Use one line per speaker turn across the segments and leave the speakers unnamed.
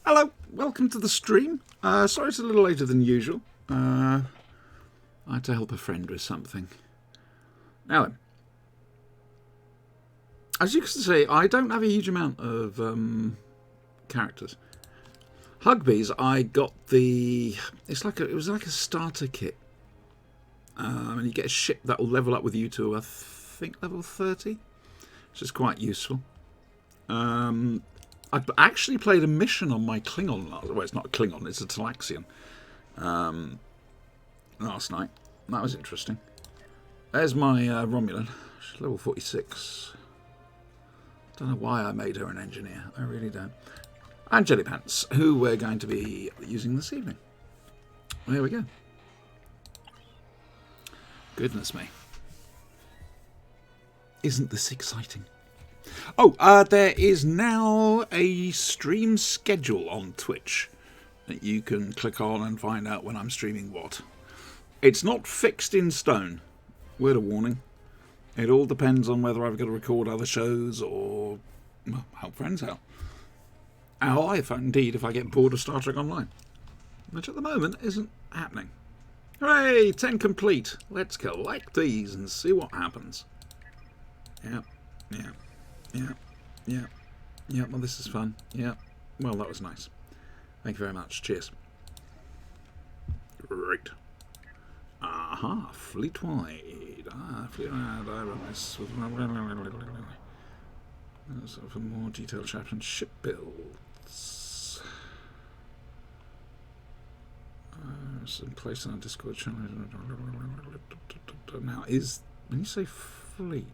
Hello, welcome to the stream. Sorry it's a little later than usual. I had to help a friend with something. Now then, as you can see, I don't have a huge amount of characters. Hugbees, I got the... it was like a starter kit. And you get a ship that will level up with you to, I think, level 30. Which is quite useful. I actually played a mission on my Klingon last... Well, it's not a Klingon, it's a Talaxian. Last night. That was interesting. There's my Romulan. She's level 46. Don't know why I made her an engineer. I really don't. And Jelly Pants, who we're going to be using this evening. There we go. Goodness me. Isn't this exciting? Oh, there is now a stream schedule on Twitch that you can click on and find out when I'm streaming what. It's not fixed in stone. Word of warning. It all depends on whether I've got to record other shows or help friends out. Or indeed, if I get bored of Star Trek Online. Which at the moment isn't happening. Hooray! 10 complete. Let's collect these and see what happens. Yeah. Well, this is fun. Yeah. Well, that was nice. Thank you very much. Cheers. Great. Aha, Fleetwide. Fleetwide. I run this with... So for more detailed chapter and ship builds. Some place on our Discord channel. Now, when you say fleet,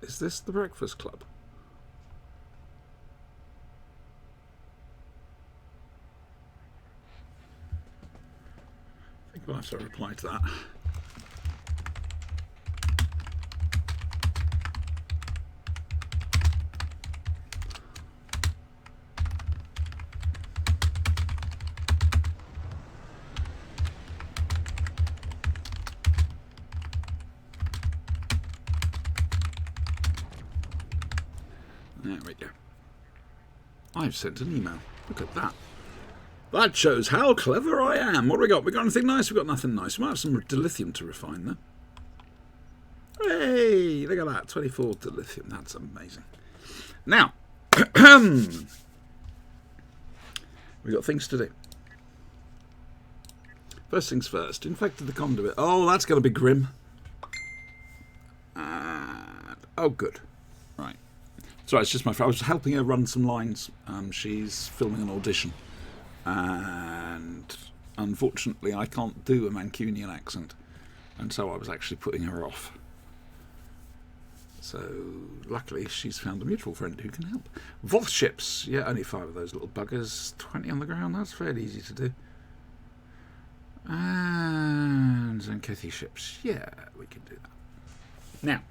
is this the Breakfast Club? I think we'll have to reply to that. There we go. I've sent an email. Look at that. That shows how clever I am. What have we got? We got anything nice? We got nothing nice. We might have some dilithium to refine there. Hey, look at that. 24 dilithium. That's amazing. Now, we've got things to do. First things first. Infected the conduit. Oh, that's going to be grim. Oh, good. Right. Sorry, it's just my friend. I was helping her run some lines. She's filming an audition. And unfortunately, I can't do a Mancunian accent. And so I was actually putting her off. So, luckily, she's found a mutual friend who can help. Voth ships. Yeah, only 5 of those little buggers. 20 on the ground. That's fairly easy to do. And Zankethi ships. Yeah, we can do that. Now,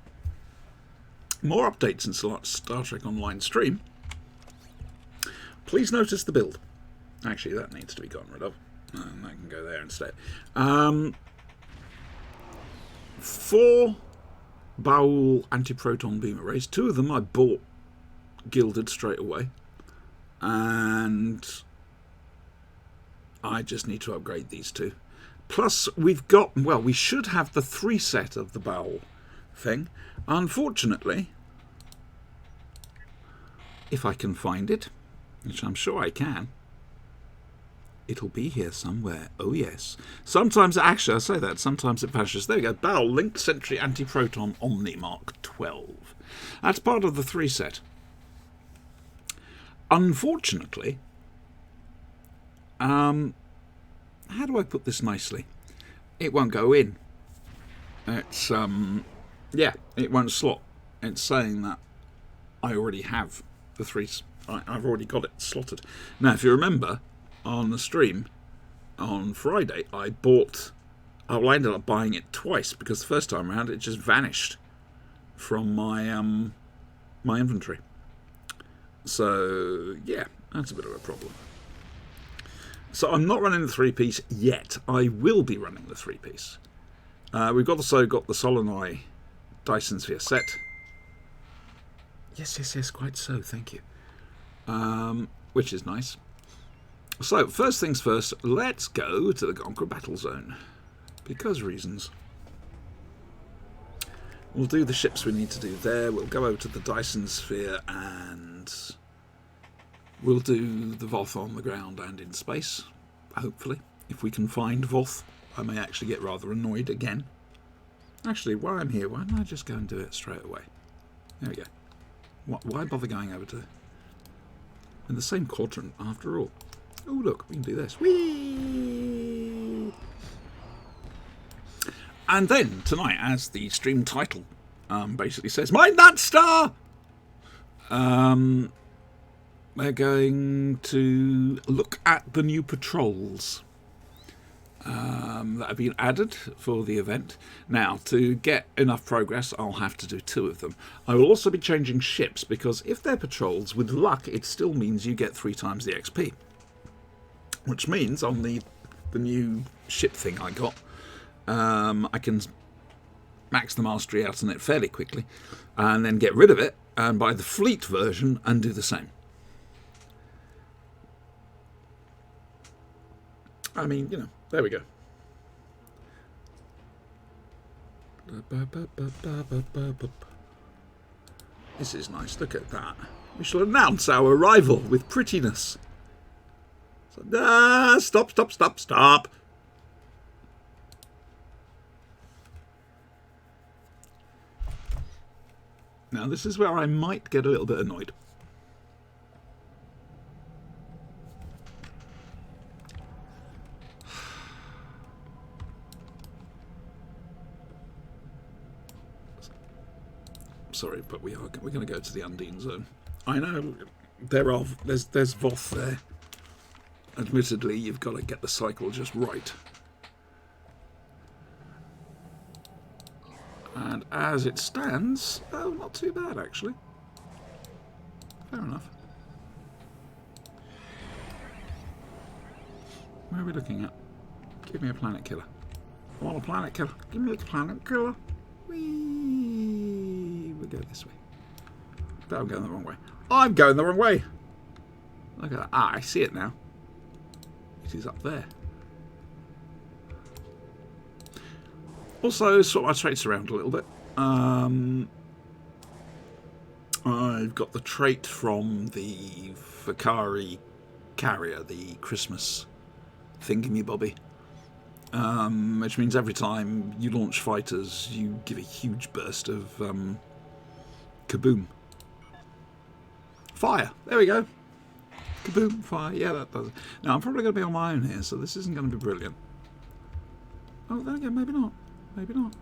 more updates in Star Trek Online stream. Please notice the build. Actually, that needs to be gotten rid of. And that can go there instead. 4 Baul anti-proton beam arrays. 2 of them I bought gilded straight away. And I just need to upgrade these 2. Plus, we've got... Well, we should have the 3 set of the Baul thing. Unfortunately, if I can find it, which I'm sure I can, it'll be here somewhere. Oh, yes. Sometimes, actually, I say that, sometimes it vanishes. There we go. Baul Linked Sentry Anti-Proton Omni Mark 12. That's part of the 3 set. Unfortunately, how do I put this nicely? It won't go in. It's, yeah, it won't slot. It's saying that I already have the 3. I've already got it slotted. Now, if you remember, on the stream on Friday, I ended up buying it twice because the first time around it just vanished from my my inventory. So yeah, that's a bit of a problem. So I'm not running the 3-piece yet. I will be running the 3-piece. We've also got the Solenoid Dyson Sphere set. Yes, quite so, thank you. which is nice. So, first things first, let's go to the Gonka Battle Zone. Because reasons. We'll do the ships we need to do there. We'll go over to the Dyson Sphere and we'll do the Voth on the ground and in space, hopefully. If we can find Voth, I may actually get rather annoyed again. Actually, while I'm here, why don't I just go and do it straight away? There we go. Why bother going over to... in the same quadrant, after all. Oh, look, we can do this. Whee! And then, tonight, as the stream title basically says, Mind that star! We're going to look at the new patrols that have been added for the event. Now, to get enough progress, I'll have to do 2 of them. I will also be changing ships, because if they're patrols, with luck, it still means you get 3 times the XP. Which means on the new ship thing I got, I can max the mastery out on it fairly quickly, and then get rid of it, and buy the fleet version and do the same. I mean, you know, there we go. This is nice, look at that. We shall announce our arrival with prettiness. So, stop, stop, stop, stop. Now, this is where I might get a little bit annoyed. Sorry, but we're going to go to the Undine Zone. I know there's Voth there. Admittedly, you've got to get the cycle just right. And as it stands, oh, not too bad actually. Fair enough. Where are we looking at? Give me a planet killer. I want a planet killer. Give me a planet killer. Whee! We go this way. But I'm going the wrong way. I'm going the wrong way! Look at that. Ah, I see it now. It is up there. Also, swap my traits around a little bit. I've got the trait from the Vakari carrier, the Christmas thingamybobby. Which means every time you launch fighters, you give a huge burst of kaboom. Fire! There we go. Kaboom, fire. Yeah, that does it. Now, I'm probably going to be on my own here, so this isn't going to be brilliant. Oh, then again, maybe not. Maybe not.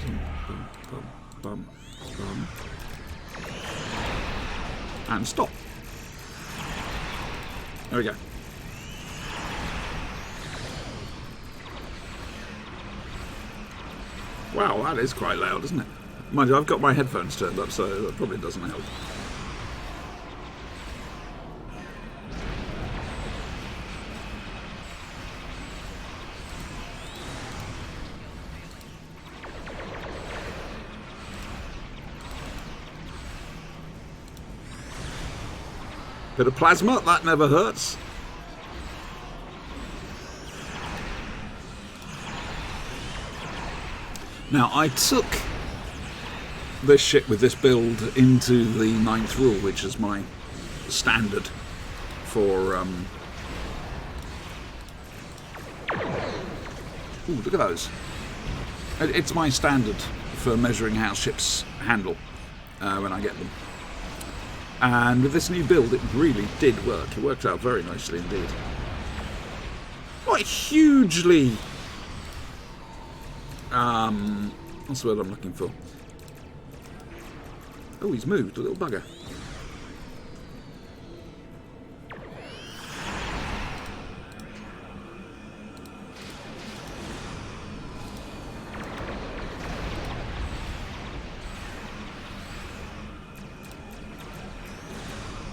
Bum, bum, bum, bum. And stop. There we go. Wow, that is quite loud, isn't it? Mind you, I've got my headphones turned up, so that probably doesn't help. Bit of plasma, that never hurts. Now, I took this ship with this build into the 9th rule, which is my standard for... Ooh, look at those. It's my standard for measuring how ships handle when I get them. And with this new build, it really did work. It worked out very nicely indeed. Not hugely... what's the word I'm looking for? Oh, he's moved, a little bugger.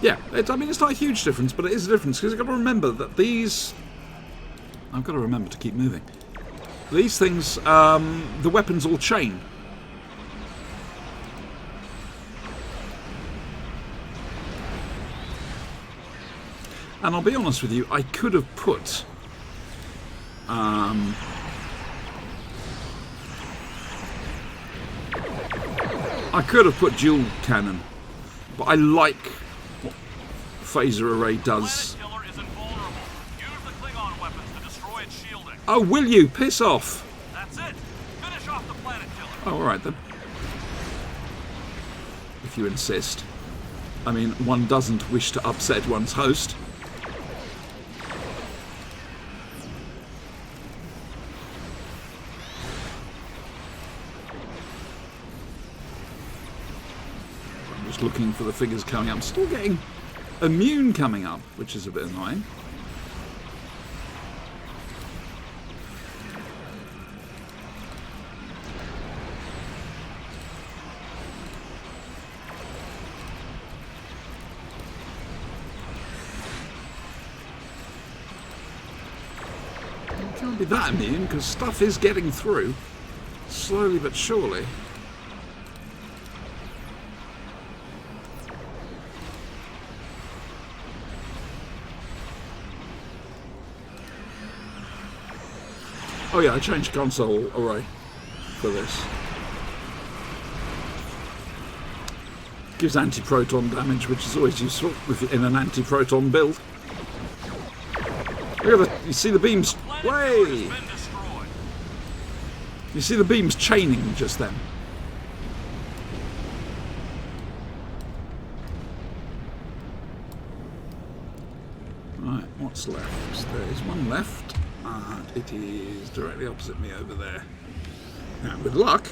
Yeah, I mean, it's not a huge difference, but it is a difference, because I've got to remember that these... I've got to remember to keep moving. These things, the weapons all chain. And I'll be honest with you, I could have put dual cannon, but I like what phaser array does. Oh, will you? Piss off.
That's it. Finish off the planet killer.
Oh, alright then. If you insist. I mean, one doesn't wish to upset one's host. I'm just looking for the figures coming up. I'm still getting immune coming up, which is a bit annoying. Can't be that immune, because stuff is getting through. Slowly but surely. Oh yeah, I changed console array for this. Gives anti-proton damage, which is always useful in an anti-proton build. Look at you see the beams. Way! You see the beams chaining just then. Right, what's left? There is one left, and it is directly opposite me over there. Now, with luck,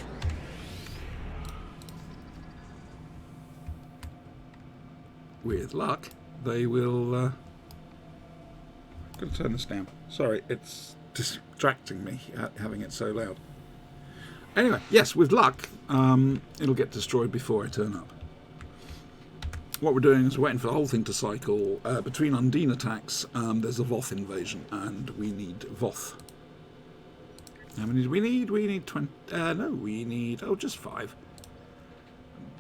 they will. Got to turn this down. Sorry, it's distracting me having it so loud. Anyway, yes, with luck, it'll get destroyed before I turn up. What we're doing is we're waiting for the whole thing to cycle. Between Undine attacks, there's a Voth invasion, and we need Voth. How many do we need? We need 20. No, we need just 5.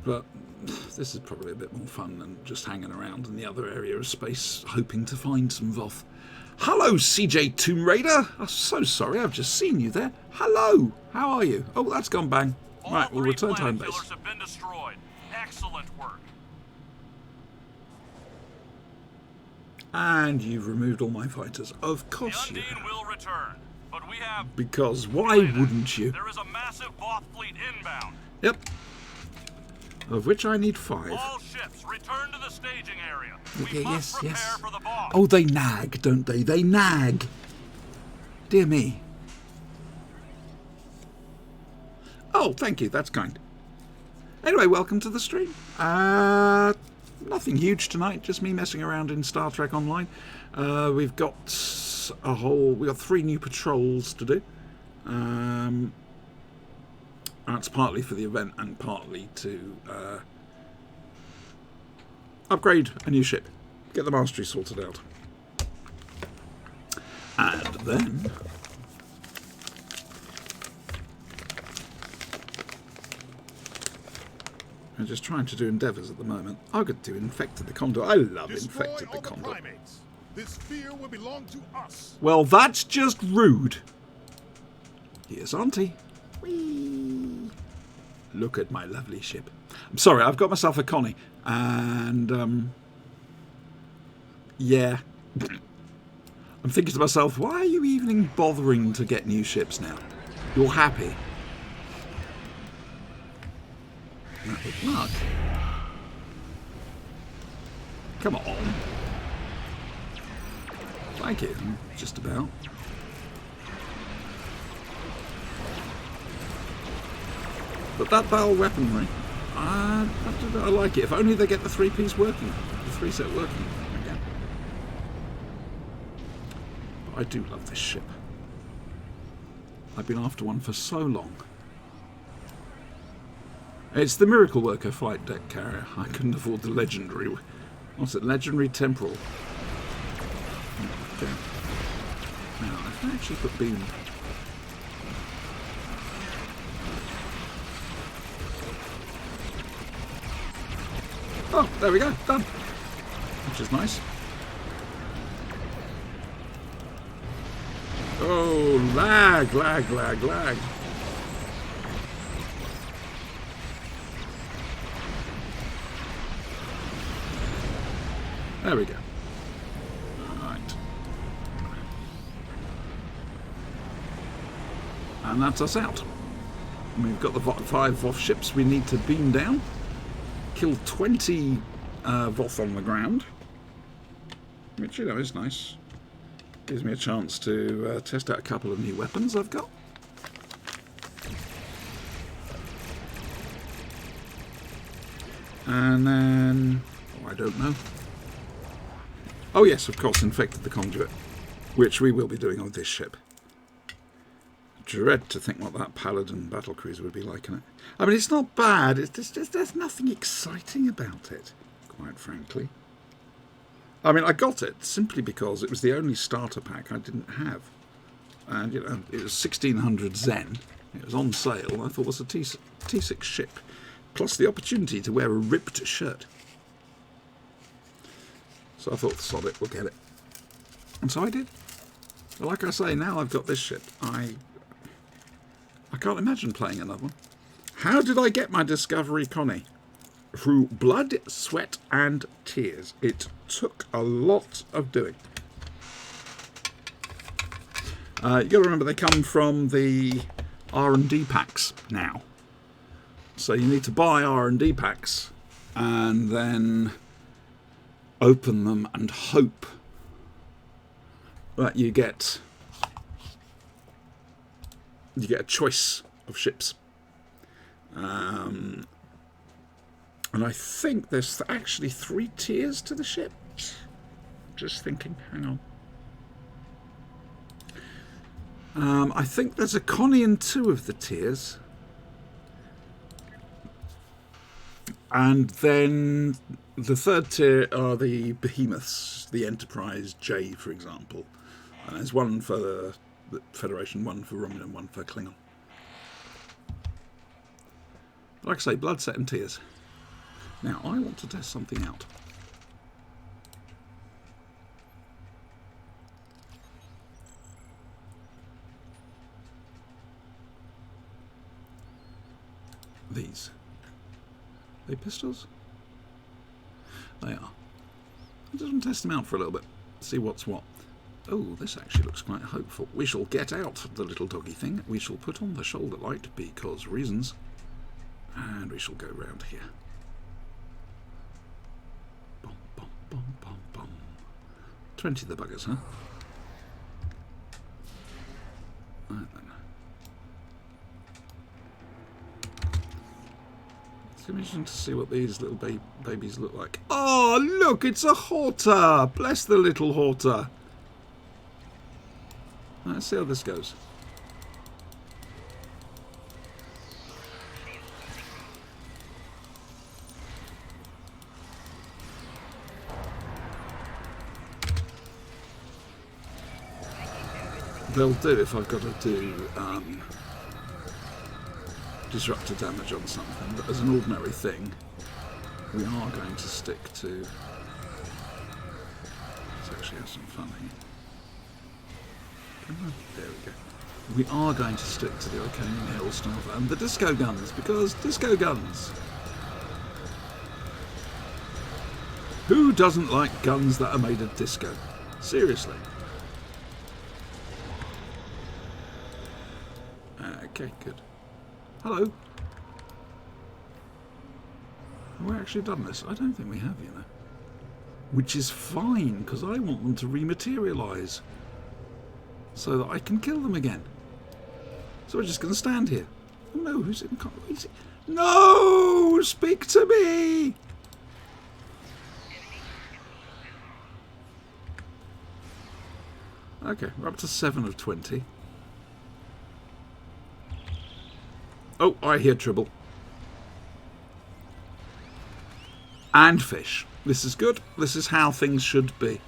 But this is probably a bit more fun than just hanging around in the other area of space, hoping to find some Voth. Hello, CJ Tomb Raider. I'm so sorry, I've just seen you there. Hello, how are you? Oh, that's gone bang. Right, we'll return to home base.
All have been destroyed. Excellent work.
And you've removed all my fighters. Of course you have.
Will return, but we have...
Because why wouldn't you?
There is a massive Voth fleet inbound.
Yep. Of which I need 5.
All ships return to the staging area.
Okay,
We must prepare
yes.
for the Voth.
Oh, they nag, don't they? They nag. Dear me. Oh, thank you. That's kind. Anyway, welcome to the stream. Nothing huge tonight. Just me messing around in Star Trek Online. We've got 3 new patrols to do. That's partly for the event and partly to upgrade a new ship. Get the mastery sorted out. And then... I'm just trying to do endeavours at the moment. I could do Infected the Condor. I love Infected the Condor.
This sphere will belong to us.
Well, that's just rude. Here's Auntie. Whee! Look at my lovely ship. I'm sorry, I've got myself a Connie. And, yeah. I'm thinking to myself, why are you even bothering to get new ships now? You're happy. Mark. Come on. Thank you. Just about. But that battle weaponry, I like it. If only they get the 3-piece working, the 3-set working again. But I do love this ship. I've been after one for so long. It's the Miracle Worker flight deck carrier. I couldn't afford the legendary. What's it? Legendary Temporal. Okay. Now, I can actually put beam. Oh, there we go. Done. Which is nice. Oh, lag, lag, lag, lag. There we go. Right. And that's us out. We've got the 5 Voth ships we need to beam down. Kill 20 Voth on the ground. Which, you know, is nice. Gives me a chance to test out a couple of new weapons I've got. And then... oh, I don't know. Oh yes, of course, infected the conduit. Which we will be doing on this ship. Dread to think what that Paladin battlecruiser would be like in it. I mean, it's not bad. It's just, there's nothing exciting about it, quite frankly. I mean, I got it simply because it was the only starter pack I didn't have. And, you know, it was 1600 Zen. It was on sale. I thought it was a T6 ship. Plus the opportunity to wear a ripped shirt. So I thought, sod it, we'll get it. And so I did. But like I say, now I've got this ship. I can't imagine playing another one. How did I get my Discovery Connie? Through blood, sweat and tears. It took a lot of doing. You got to remember they come from the R&D packs now. So you need to buy R&D packs and then open them and hope that you get a choice of ships. And I think there's actually 3 tiers to the ship. Just thinking, hang on. I think there's a Connie in 2 of the tiers. And then the 3rd tier are the behemoths, the Enterprise J, for example. And there's one for the Federation, one for Romulan, one for Klingon. Like I say, blood, sweat and tears. Now, I want to test something out. These. Are they pistols? They are. I just want to test them out for a little bit. See what's what. Oh, this actually looks quite hopeful. We shall get out the little doggy thing. We shall put on the shoulder light because reasons. And we shall go round here. Bum, bum, bum, bum, bum. 20 the buggers, huh? Right then. It's interesting to see what these little babies look like. Oh, look, it's a Horta! Bless the little Horta. Let's see how this goes. They'll do if I've got to do disruptor damage on something, but as an ordinary thing, we are going to stick to... Let's actually have some fun here. There we go. We are going to stick to the Iconian Hailstorm and the disco guns, because disco guns. Who doesn't like guns that are made of disco? Seriously. Okay, good. Hello. Have we actually done this? I don't think we have, you know. Which is fine, because I want them to rematerialise. So that I can kill them again. So we're just going to stand here. Oh no, who's in... No! Speak to me! Okay, we're up to 7 of 20. Oh, I hear Tribble. And fish. This is good. This is how things should be.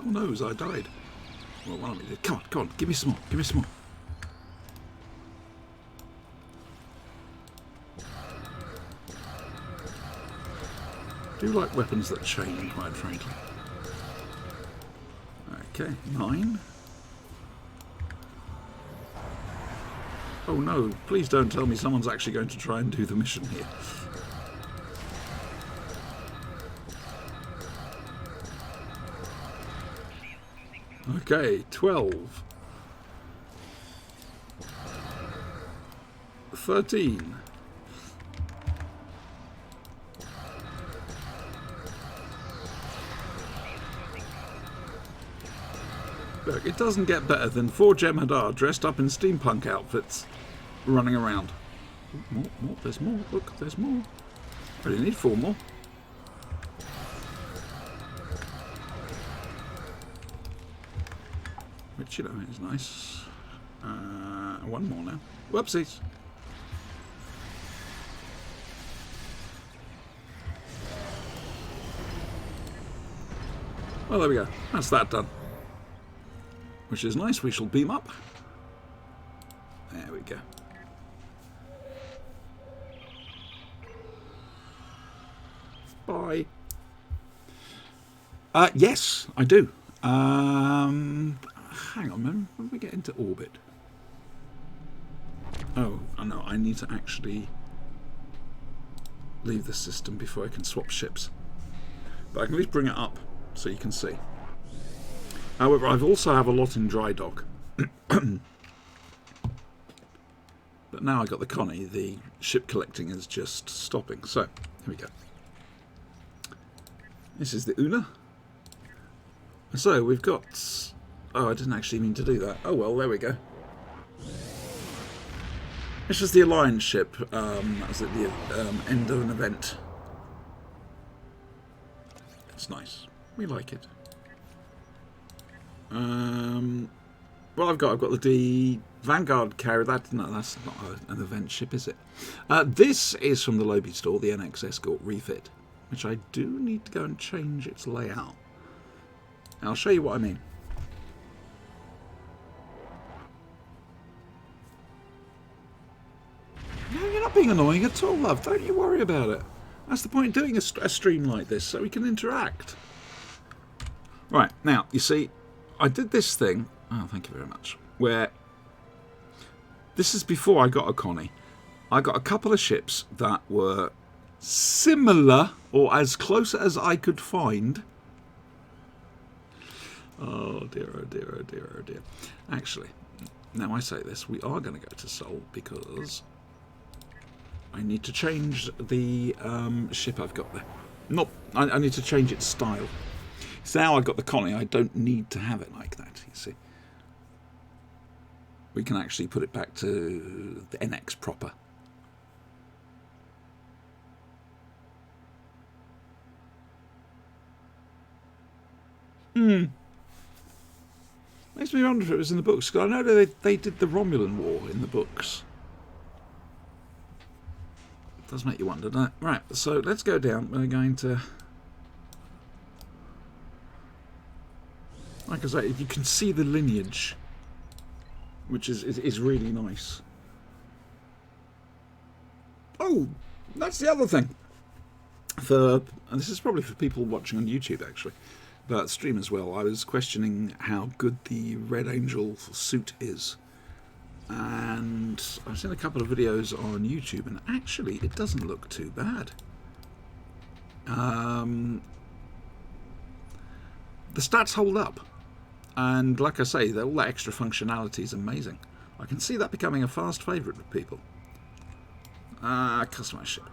Oh no, I died. Well, one of me did. Come on, give me some more. Give me some more. I do like weapons that chain, quite frankly. Okay, 9. Oh no, please don't tell me someone's actually going to try and do the mission here. Okay, 12. 13. Look, it doesn't get better than 4 Jem'Hadar dressed up in steampunk outfits running around. More, there's more. Look, there's more. I only need 4 more. Which, you know, is nice. 1 more now. Whoopsies. Well, there we go. That's that done. Which is nice. We shall beam up. There we go. Bye. Yes, I do. Hang on, man. When do we get into orbit? Oh, no. I need to actually leave the system before I can swap ships. But I can at least bring it up so you can see. However, I also have a lot in dry dock. But now I got the Connie, the ship collecting is just stopping. So, here we go. This is the Una. So, we've got... Oh, I didn't actually mean to do that. Oh well, there we go. This is the Alliance ship. That's at the end of an event. It's nice. We like it. Well, I've got the Vanguard carrier. That's not an event ship, is it? This is from the Lobi store, the NX Escort refit, which I do need to go and change its layout. And I'll show you what I mean. No, you're not being annoying at all, love. Don't you worry about it. That's the point of doing a stream like this, so we can interact. Right, now, you see, I did this thing, oh, thank you very much, where this is before I got a Connie. I got a couple of ships that were similar, or as close as I could find. Oh dear, oh dear, oh dear, oh dear. Actually, now I say this, we are going to go to Sol because I need to change the ship I've got there. Not, I need to change its style. So now I've got the Connie, I don't need to have it like that, you see. We can actually put it back to the NX proper. Makes me wonder if it was in the books, because I know they did the Romulan War in the books. It does make you wonder, doesn't it? Right, so let's go down. We're going to... Like I say, you can see the lineage, which is really nice. Oh, that's the other thing. And this is probably for people watching on YouTube, actually, but stream as well. I was questioning how good the Red Angel suit is, and I've seen a couple of videos on YouTube, and actually, it doesn't look too bad. The stats hold up. And like I say, all that extra functionality is amazing. I can see that becoming a fast favourite with people. Customise ship.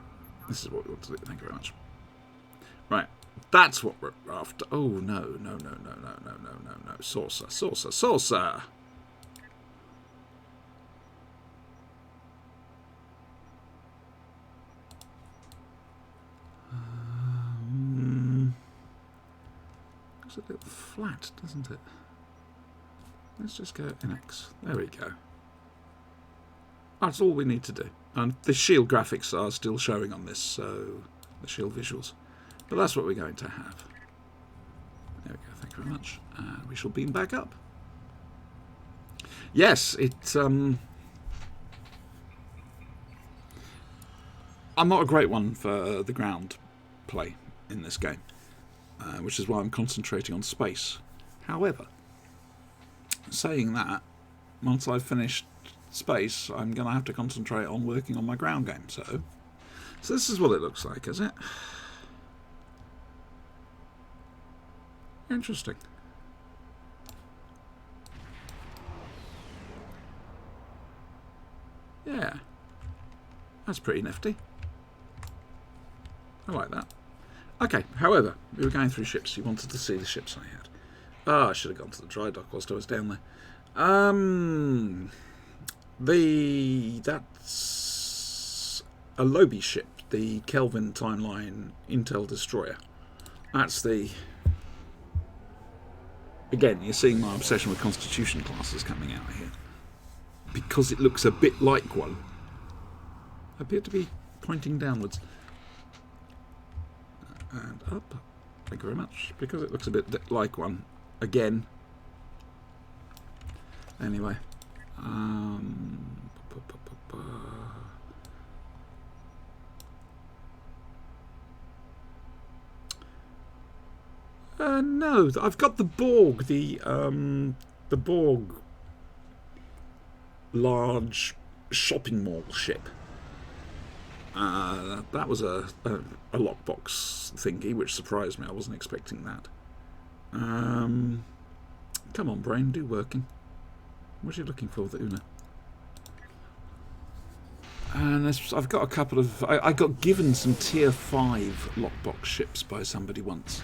This is what we want to do. Thank you very much. Right. That's what we're after. Oh, no. Saucer. Looks a little flat, doesn't it? Let's just go NX. There we go. That's all we need to do. And the shield graphics are still showing on this, so the shield visuals. But that's what we're going to have. There we go. Thank you very much. And we shall beam back up. Yes, I'm not a great one for the ground play in this game, which is why I'm concentrating on space. However, saying that, once I've finished space, I'm going to have to concentrate on working on my ground game. So this is what it looks like, is it? Interesting. Yeah. That's pretty nifty. I like that. Okay, however, we were going through ships. You wanted to see the ships I had. Ah, I should have gone to the dry dock whilst I was down there. That's a Lobi ship, the Kelvin Timeline Intel Destroyer. That's the... Again, you're seeing my obsession with Constitution classes coming out here. Because it looks a bit like one. I appear to be pointing downwards. And up. Thank you very much. Because it looks a bit like one. Again. Anyway. No, I've got the Borg, the Borg large shopping mall ship. That was a lockbox thingy, which surprised me. I wasn't expecting that. Come on, brain, do working. What are you looking for, the Una? And I've got a couple of... I got given some tier 5 lockbox ships by somebody once.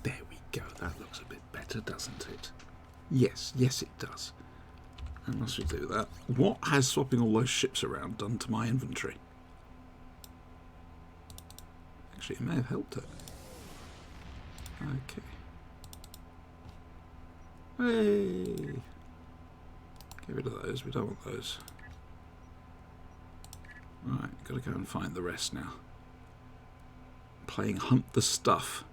There we go. That looks a bit better, doesn't it? Yes, yes it does. And I should do that. What has swapping all those ships around done to my inventory? Actually, it may have helped it. Okay. Hey! Get rid of those. We don't want those. Right, gotta go and find the rest now. Playing Hunt the Stuff.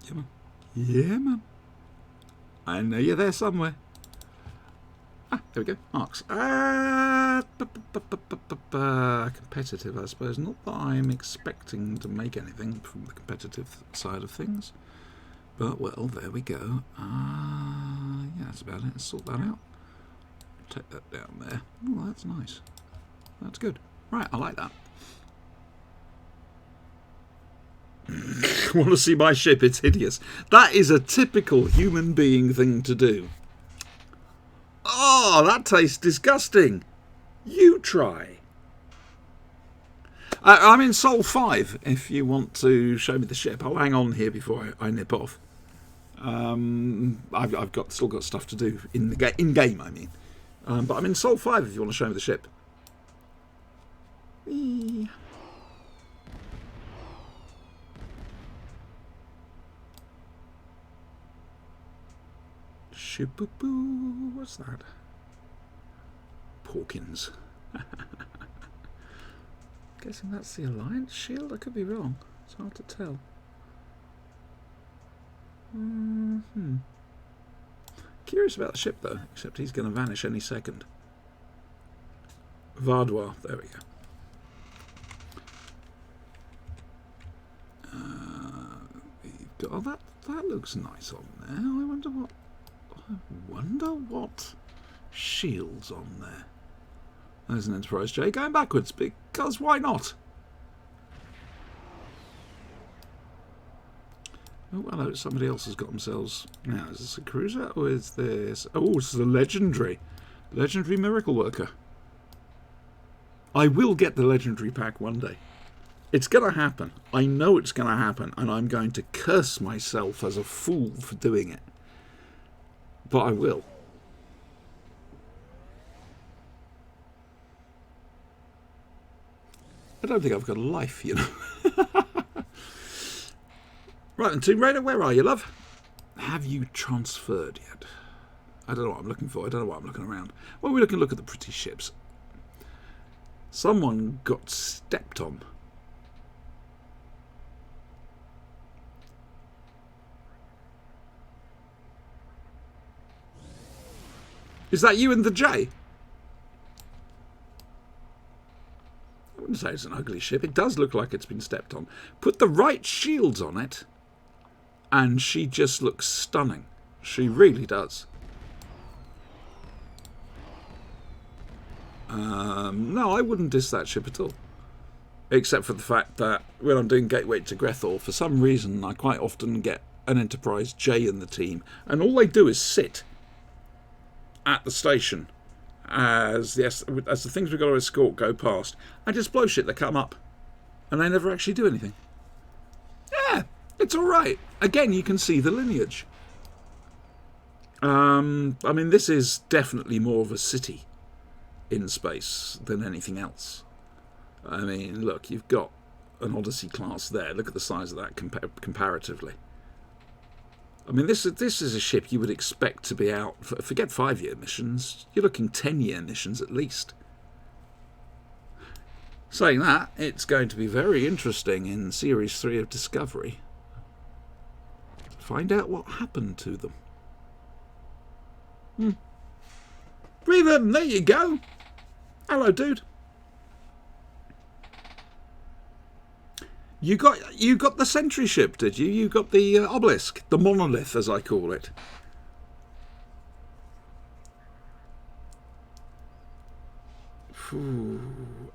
Yeah, man. Yeah, man. I know you're there somewhere. Ah, there we go. Marks. Competitive, I suppose. Not that I'm expecting to make anything from the competitive side of things. But, well, there we go. Yeah, that's about it. Let's sort that out. Take that down there. Oh, that's nice. That's good. Right, I like that. Want to see my ship? It's hideous. That is a typical human being thing to do. Oh, that tastes disgusting. You try. I'm in Sol 5, if you want to show me the ship. I'll hang on here before I nip off. I've still got stuff to do in game, I mean. But I'm in Sol 5 if you want to show me the ship. Whee. Shoo-boo-boo. What's that? Porkins. Guessing that's the Alliance shield? I could be wrong. It's hard to tell. Curious about the ship, though, except he's going to vanish any second. Vardois. There we go. Oh, that looks nice on there. I wonder what shields on there. There's an Enterprise J going backwards, because why not? Oh, hello, somebody else has got themselves... Now, is this a cruiser, or is this... Oh, this is a Legendary Miracle Worker. I will get the Legendary pack one day. It's going to happen. I know it's going to happen, and I'm going to curse myself as a fool for doing it. But I will. I don't think I've got a life, you know. Right then, Tomb Raider, where are you, love? Have you transferred yet? I don't know what I'm looking for. I don't know what I'm looking around. Well, we can look at the pretty ships. Someone got stepped on. Is that you and the J? say it's an ugly ship. It does look like it's been stepped on. Put the right shields on it, and she just looks stunning. She really does. No, I wouldn't diss that ship at all. Except for the fact that when I'm doing Gateway to Grethor, for some reason I quite often get an Enterprise J in the team, and all they do is sit at the station as the things we've got to escort go past, and just blow shit that come up, and they never actually do anything. Yeah, it's alright. Again, you can see the lineage. I mean, this is definitely more of a city in space than anything else. I mean, look, you've got an Odyssey class there. Look at the size of that comparatively. I mean, this is a ship you would expect to be out, forget 5-year missions, you're looking 10-year missions at least. Saying that, it's going to be very interesting in Series 3 of Discovery. Find out what happened to them. Revan, there you go. Hello, dude. You got the Sentry ship, did you? You got the Obelisk, the Monolith, as I call it.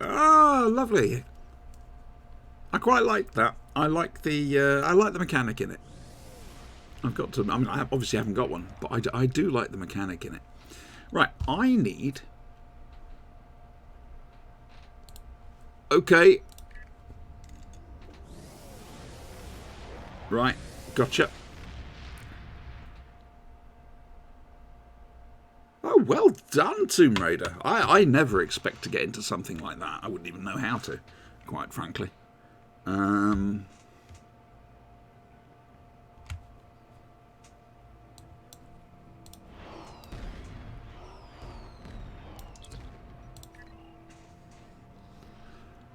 Ah, lovely. I quite like that. I like the mechanic in it. I've got to. I mean, I obviously haven't got one, but I do like the mechanic in it. Right, I need. Okay. Right, gotcha. Oh, well done, Tomb Raider. I never expect to get into something like that. I wouldn't even know how to, quite frankly.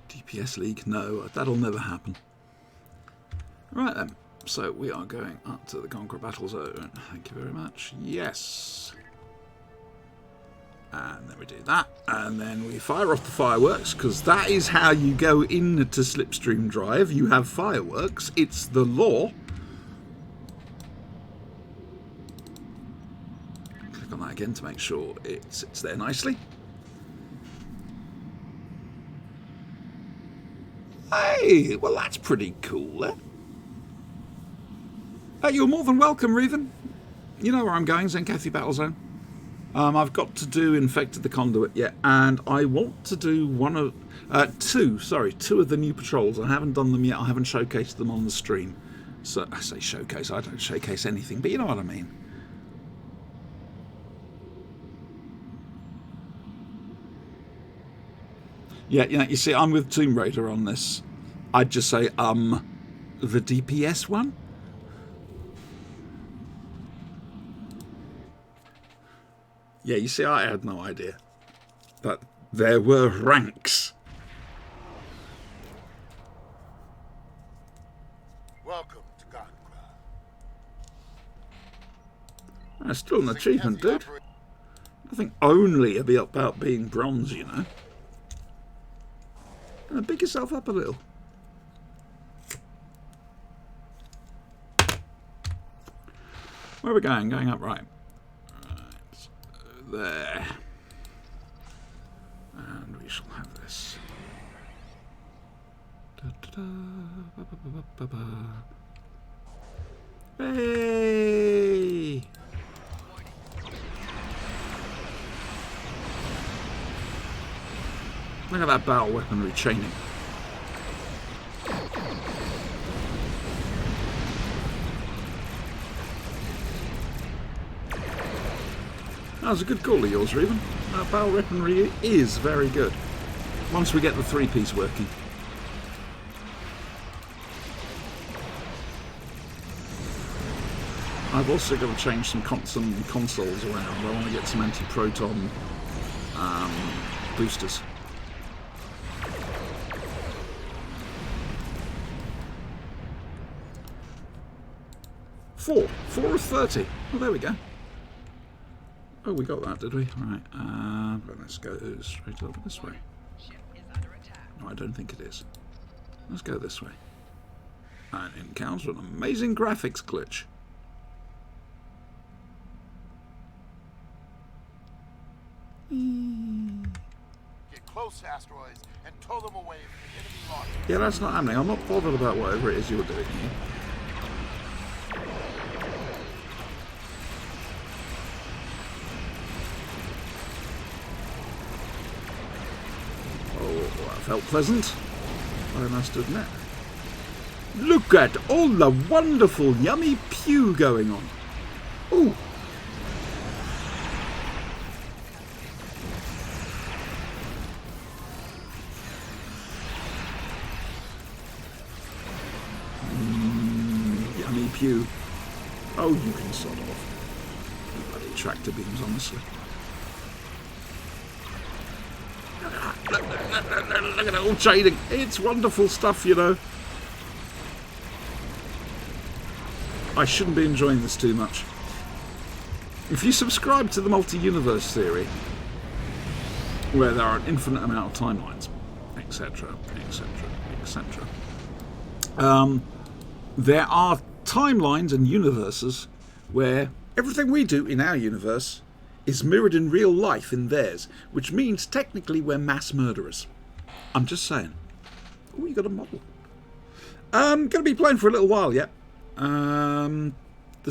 DPS League? No, that'll never happen. Right then, so we are going up to the Conqueror Battle Zone. Thank you very much. Yes. And then we do that, and then we fire off the fireworks, because that is how you go into Slipstream Drive. You have fireworks. It's the law. Click on that again to make sure it sits there nicely. Hey, well that's pretty cool, eh? You're more than welcome, Revan. You know where I'm going, Zenkathi Battle Zone. I've got to do Infected the Conduit yet, and I want to do two of the new patrols. I haven't done them yet. I haven't showcased them on the stream. So I say showcase. I don't showcase anything, but you know what I mean. Yeah, you see, I'm with Tomb Raider on this. I'd just say, the DPS one? Yeah, you see, I had no idea that there were ranks.
Welcome to Godcraft.
That's still an achievement, dude. I think only about being bronze, you know. Pick yourself up a little. Where are we going? Going up, right. There. And we shall have this. Hey! Look at that battle weaponry chaining. That was a good call of yours, Revan. That battle weaponry is very good. Once we get the 3-piece working. I've also got to change some consoles around. I want to get some anti-proton boosters. Four of 30. Oh, there we go. Oh, we got that, did we? Right. Let's go straight over this way. I don't think it is. Let's go this way. And encounter an amazing graphics glitch.
Get close to asteroids and tow them away from the enemy launch.
Yeah, that's not happening. I'm not bothered about whatever it is you're doing here. Oh, that felt pleasant, I must admit. Look at all the wonderful yummy pew going on. Ooh. Yummy pew. Oh, you can sod off. You bloody tractor beams, honestly. Look at it all shading. It's wonderful stuff, you know. I shouldn't be enjoying this too much. If you subscribe to the multi-universe theory, where there are an infinite amount of timelines, etc., etc., etc., there are timelines and universes where everything we do in our universe is mirrored in real life in theirs, which means technically we're mass murderers. I'm just saying. Oh, you got a model. Going to be playing for a little while yet. The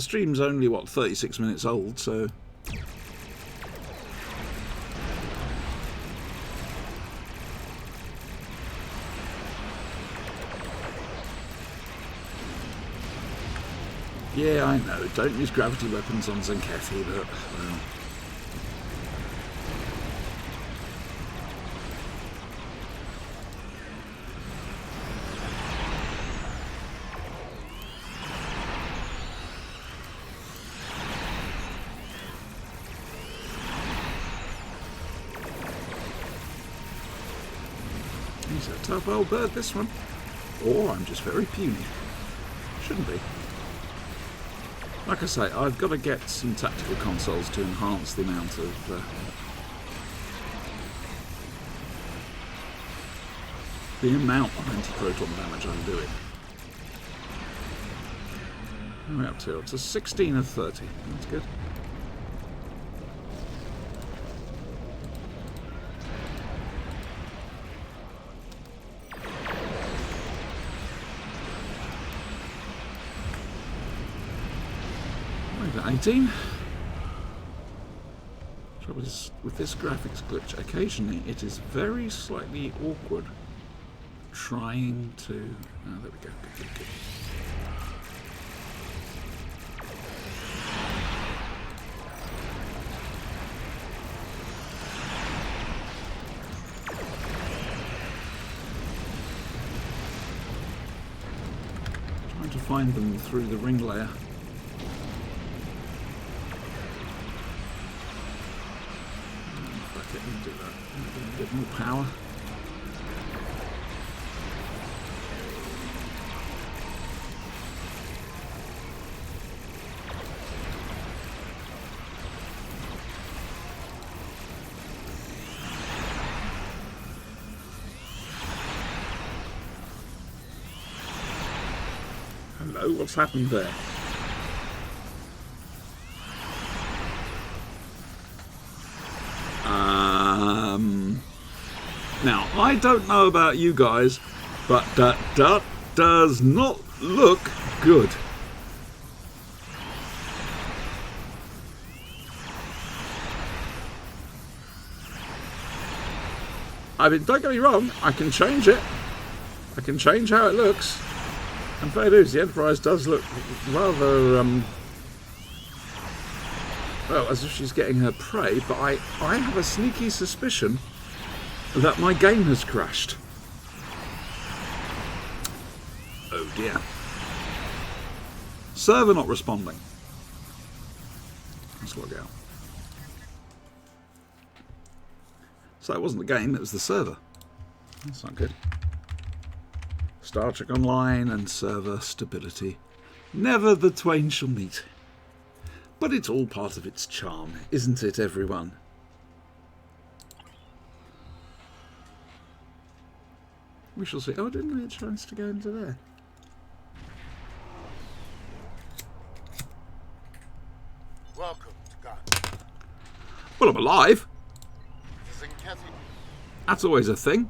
stream's only, what, 36 minutes old, so... Yeah, I know. Don't use gravity weapons on Zenkethi, but, well... He's a tough old bird, this one. Or I'm just very puny. Shouldn't be. Like I say, I've got to get some tactical consoles to enhance the amount of... the amount of anti-proton damage I'm doing. How are we up to? It's a 16 of 30. That's good. Over 18. Trouble is, with this graphics glitch, occasionally it is very slightly awkward trying to... Oh, there we go. Good, good, good. Trying to find them through the ring layer. Fuck it, we'll do that. A bit more power. Hello, what's happened there? Now, I don't know about you guys, but that does not look good. I mean, don't get me wrong, I can change it. I can change how it looks. And fair dues, the Enterprise does look rather, well, as if she's getting her prey, but I have a sneaky suspicion that my game has crashed. Oh dear. Server not responding. Let's log out. So it wasn't the game, it was the server. That's not good. Star Trek Online and server stability. Never the twain shall meet. But it's all part of its charm, isn't it, everyone? We shall see. Oh, I didn't get a chance to go into there.
Welcome to God.
Well, I'm alive.
Zinkethi.
That's always a thing.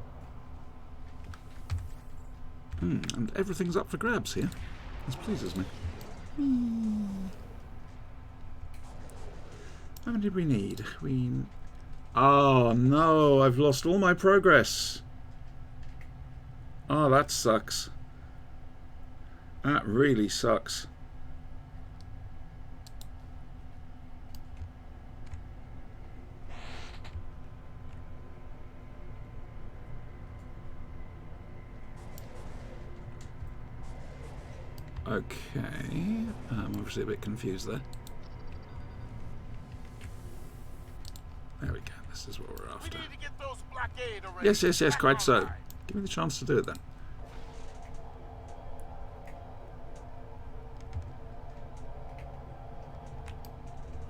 And everything's up for grabs here. This pleases me. How many did we need? Oh no, I've lost all my progress. Oh, that sucks. That really sucks. Okay, I'm obviously a bit confused there. There we go, this is what we're
We
after.
need to get those blockade arrays
Yes,
back
quite so.
online.
Give me the chance to do it then.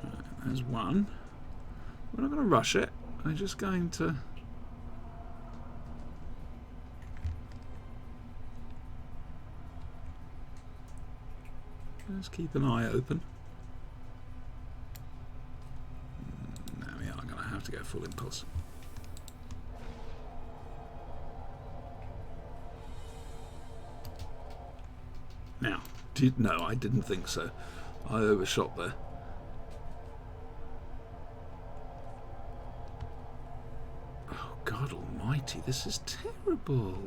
Right, there's one. We're not going to rush it. I'm just going to... Let's keep an eye open. No, we are going to have to go full impulse. Now, no, I didn't think so. I overshot there. Oh, God almighty, this is terrible.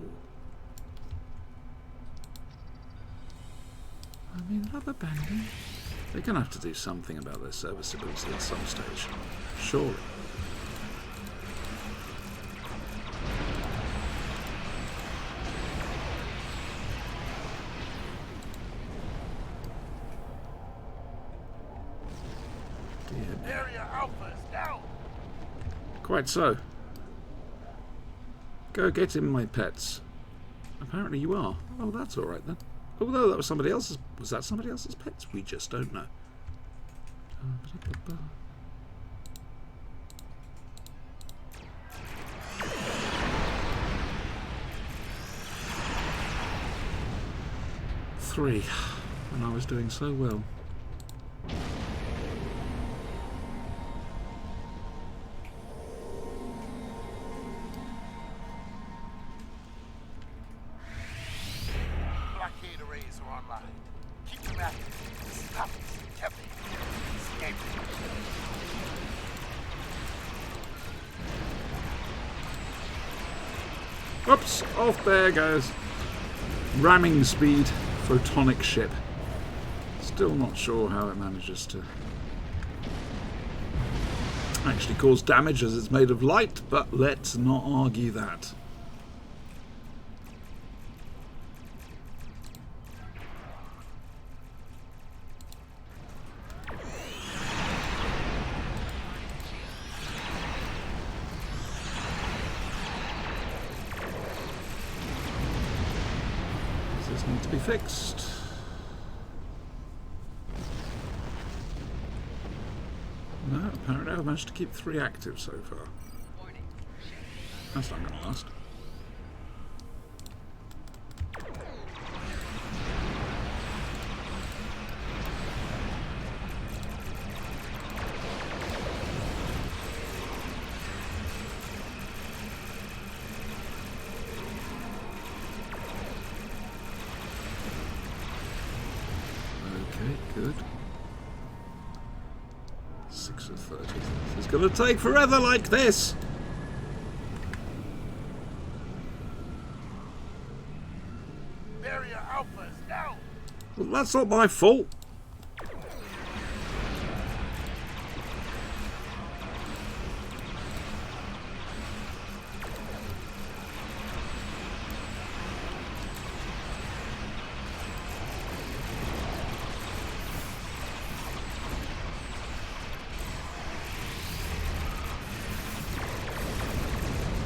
I mean, rubber banding. They're going to have to do something about their serviceability at some stage. Surely. Dear.
Area Alpha is down.
Quite so. Go get him, my pets. Apparently you are. Oh, that's all right then. Although that was somebody else's. Was that somebody else's pets? We just don't know. Three. When I was doing so well.
Blockade arrays are online. Keep them active. Stop Zinkethi. Escape.
Oops, off there goes. Ramming speed, photonic ship. Still not sure how it manages to actually cause damage as it's made of light, but let's not argue that. Does this need to be fixed? No, apparently I've managed to keep 3 active so far. That's not going to last. Okay, good. 6 of 30. This is going to take forever like this!
Area Alpha is down.
Well, that's not my fault.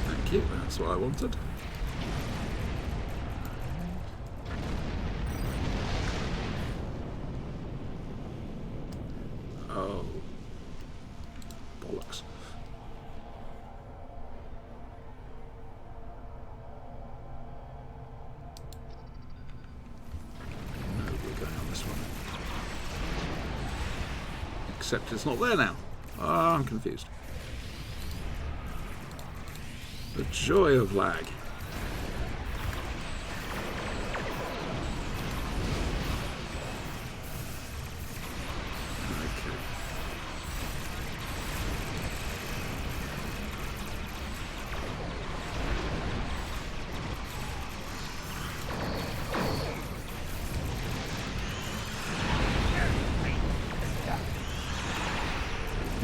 Thank you, that's what I wanted. Oh. Bollocks. except it's not there now. Ah, I'm confused. The joy of lag. Okay.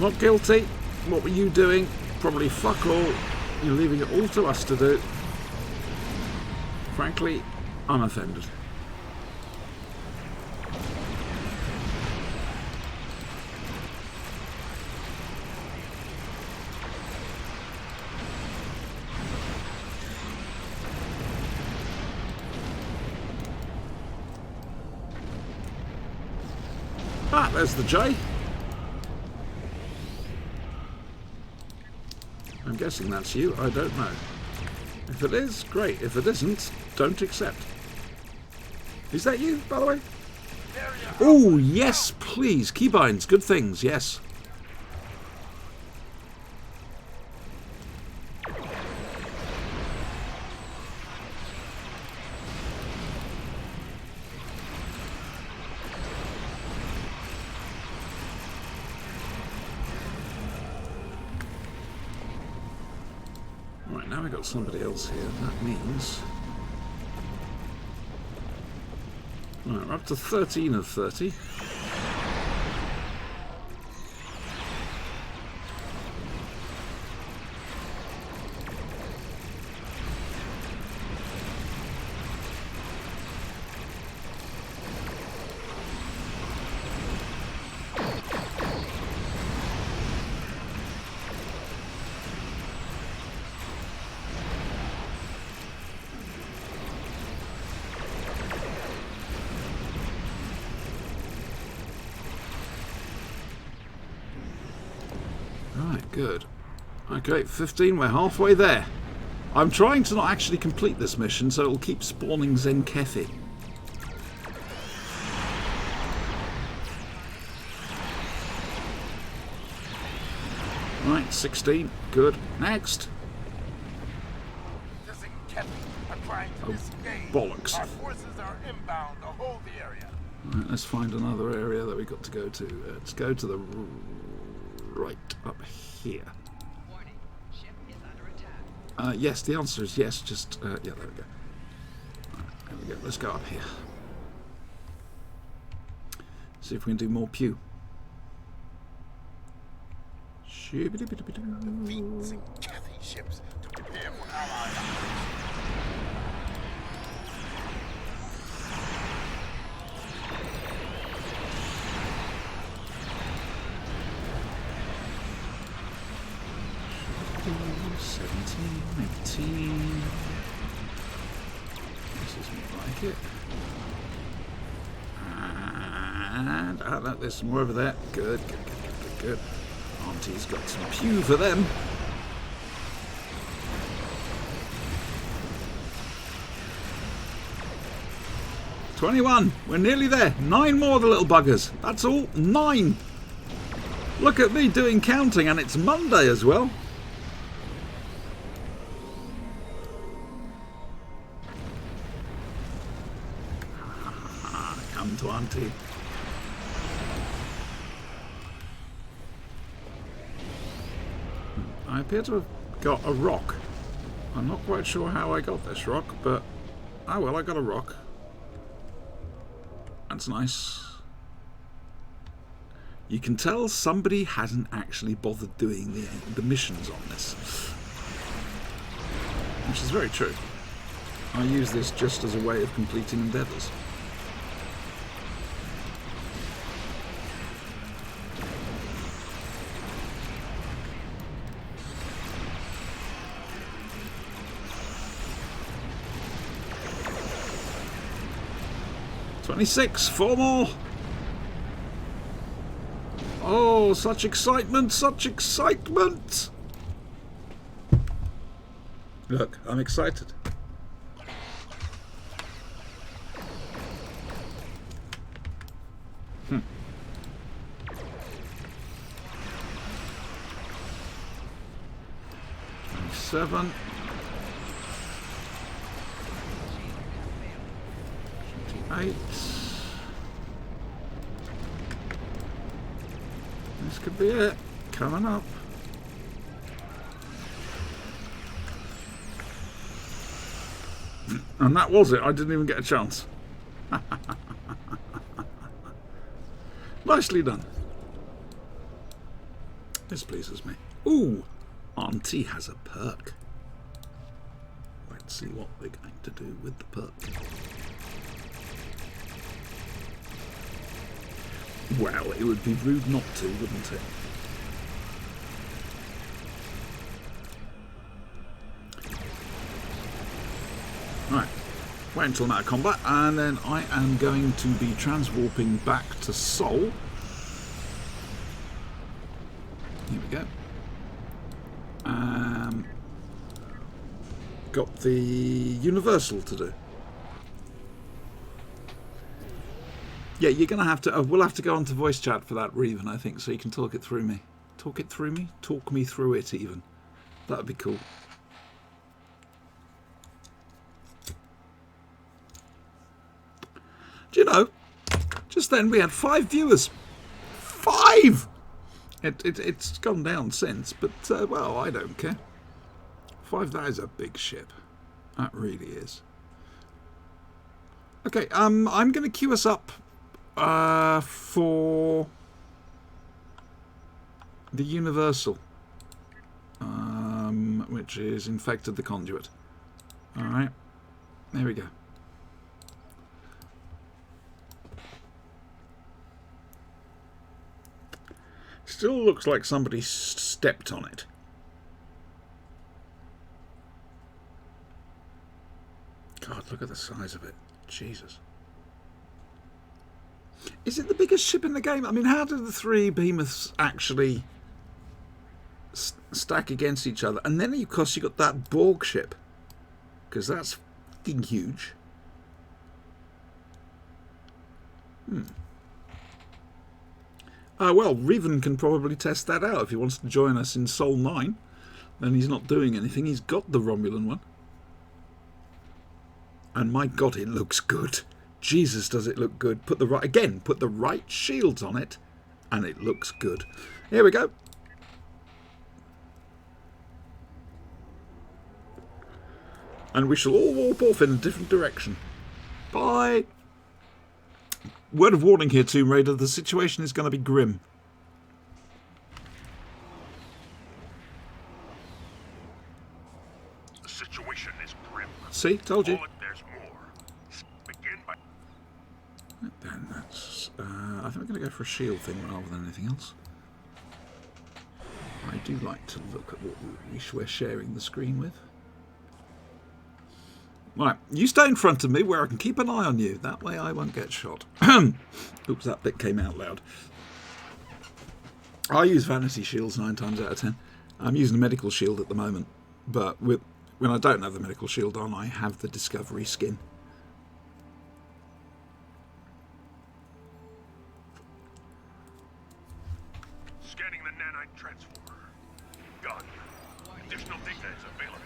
Not guilty. What were you doing? Probably fuck all. You're leaving it all to us to do. Frankly, I'm offended. Ah, there's the J. I'm guessing that's you. I don't know. If it is, great. If it isn't, don't accept. Is that you, by the way? Oh, yes, please. Keybinds, good things, yes. Right, now we've got somebody else here. That means... Right, we're up to 13 of 30. Right, good. Okay, 15, we're halfway there. I'm trying to not actually complete this mission, so it'll keep spawning Zenkefi. Right, 16, good. Next.
This Zenkefi are trying to disengage.
Bollocks.
Our forces are inbound to hold the area.
Right, let's find another area that we've got to go to. Let's go to the right up here.
Warning, ship is under attack.
Yes, the answer is yes. Just, yeah, there we go. Right, there we go. Let's go up here. See if we can do more pew.
Defeat Zenkefi ships to prepare for allied operations.
Seventeen, 18. This is more like it. And no, there's some more over there. Good, good, good, good, good, good. Auntie's got some pew for them. $21. We're nearly there. 9 more of the little buggers. That's all. 9. Look at me doing counting, and it's Monday as well. Come to Auntie. I appear to have got a rock. I'm not quite sure how I got this rock, but... Oh well, I got a rock. That's nice. You can tell somebody hasn't actually bothered doing the missions on this. Which is very true. I use this just as a way of completing endeavours. $26, 4 more. Oh, such excitement, such excitement. Look, I'm excited. 27. 28. This could be it. Coming up. And that was it. I didn't even get a chance. Nicely done. This pleases me. Ooh, Auntie has a perk. Let's see what we're going to do with the perk. Well, it would be rude not to, wouldn't it? Right, wait until I'm out of combat, and then I am going to be transwarping back to Sol. Here we go. Got the Universal to do. Yeah, you're going to have to... we'll have to go on to voice chat for that, Reven, I think, so you can talk it through me. Talk it through me? Talk me through it, even. That would be cool. Do you know, just then we had 5 viewers. 5! It's gone down since, but, well, I don't care. 5, that is a big ship. That really is. Okay, I'm going to queue us up for the Universal, which is Infected the Conduit. Alright, there we go. Still looks like somebody stepped on it. God, look at the size of it. Jesus. Is it the biggest ship in the game? I mean, how do the 3 behemoths actually stack against each other? And then, of course, you got that Borg ship. Because that's fucking huge. Well, Reven can probably test that out if he wants to join us in Sol 9. Then he's not doing anything. He's got the Romulan one. And my God, it looks good. Jesus, does it look good. Put the right shields on it, and it looks good. Here we go. And we shall all warp off in a different direction. Bye. Word of warning here, Tomb Raider. The situation is going to be grim.
The situation is grim.
See? Told you.
There's more. Begin by...
Then that's... I think I'm going to go for a shield thing rather than anything else. I do like to look at what we're sharing the screen with. Right, you stay in front of me where I can keep an eye on you. That way I won't get shot. Oops, that bit came out loud. I use vanity shields 9 times out of 10. I'm using a medical shield at the moment. But when I don't have the medical shield on, I have the Discovery skin.
Scanning the nanite transformer. Done. Additional data is available.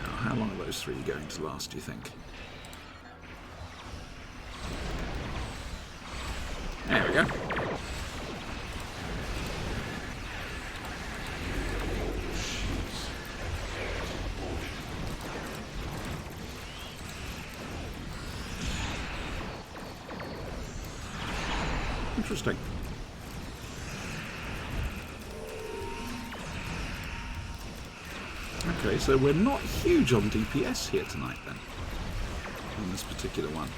Now, how long are those 3 going to last, do you think? There we go. Interesting. Okay, so we're not huge on DPS here tonight then, on this particular one.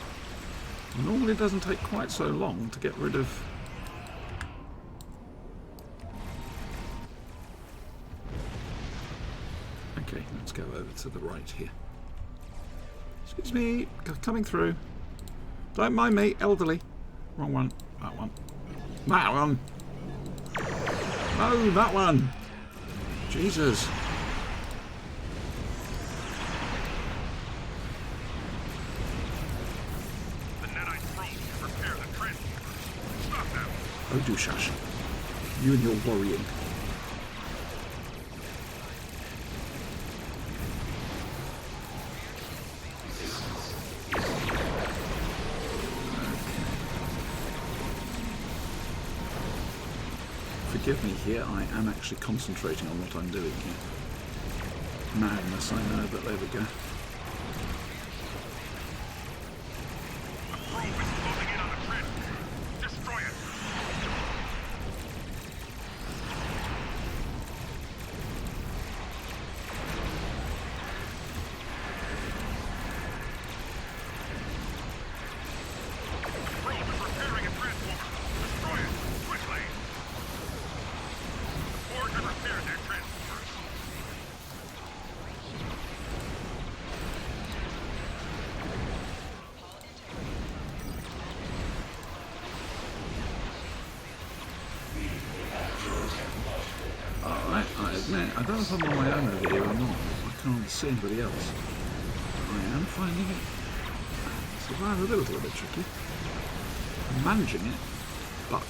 Normally it doesn't take quite so long to get rid of... Okay, let's go over to the right here. Excuse me, coming through. Don't mind me, elderly. Wrong one. That one. That one. No, that one. Jesus.
The nanite probe can repair the transformer. Stop now.
Oh, do shush. You and your worrying. forgive me here, I am actually concentrating on what I'm doing here. Madness, I know, but there we go.
Probe is closing in on the transmitter. Destroy it. Probe is repairing a transformer. Destroy it quickly. Forge and repair their transformers.
Alright, I admit, I don't know if I'm on my own over here or not. I can't see anybody else. I am finding it survivability a bit tricky. I'm managing it, but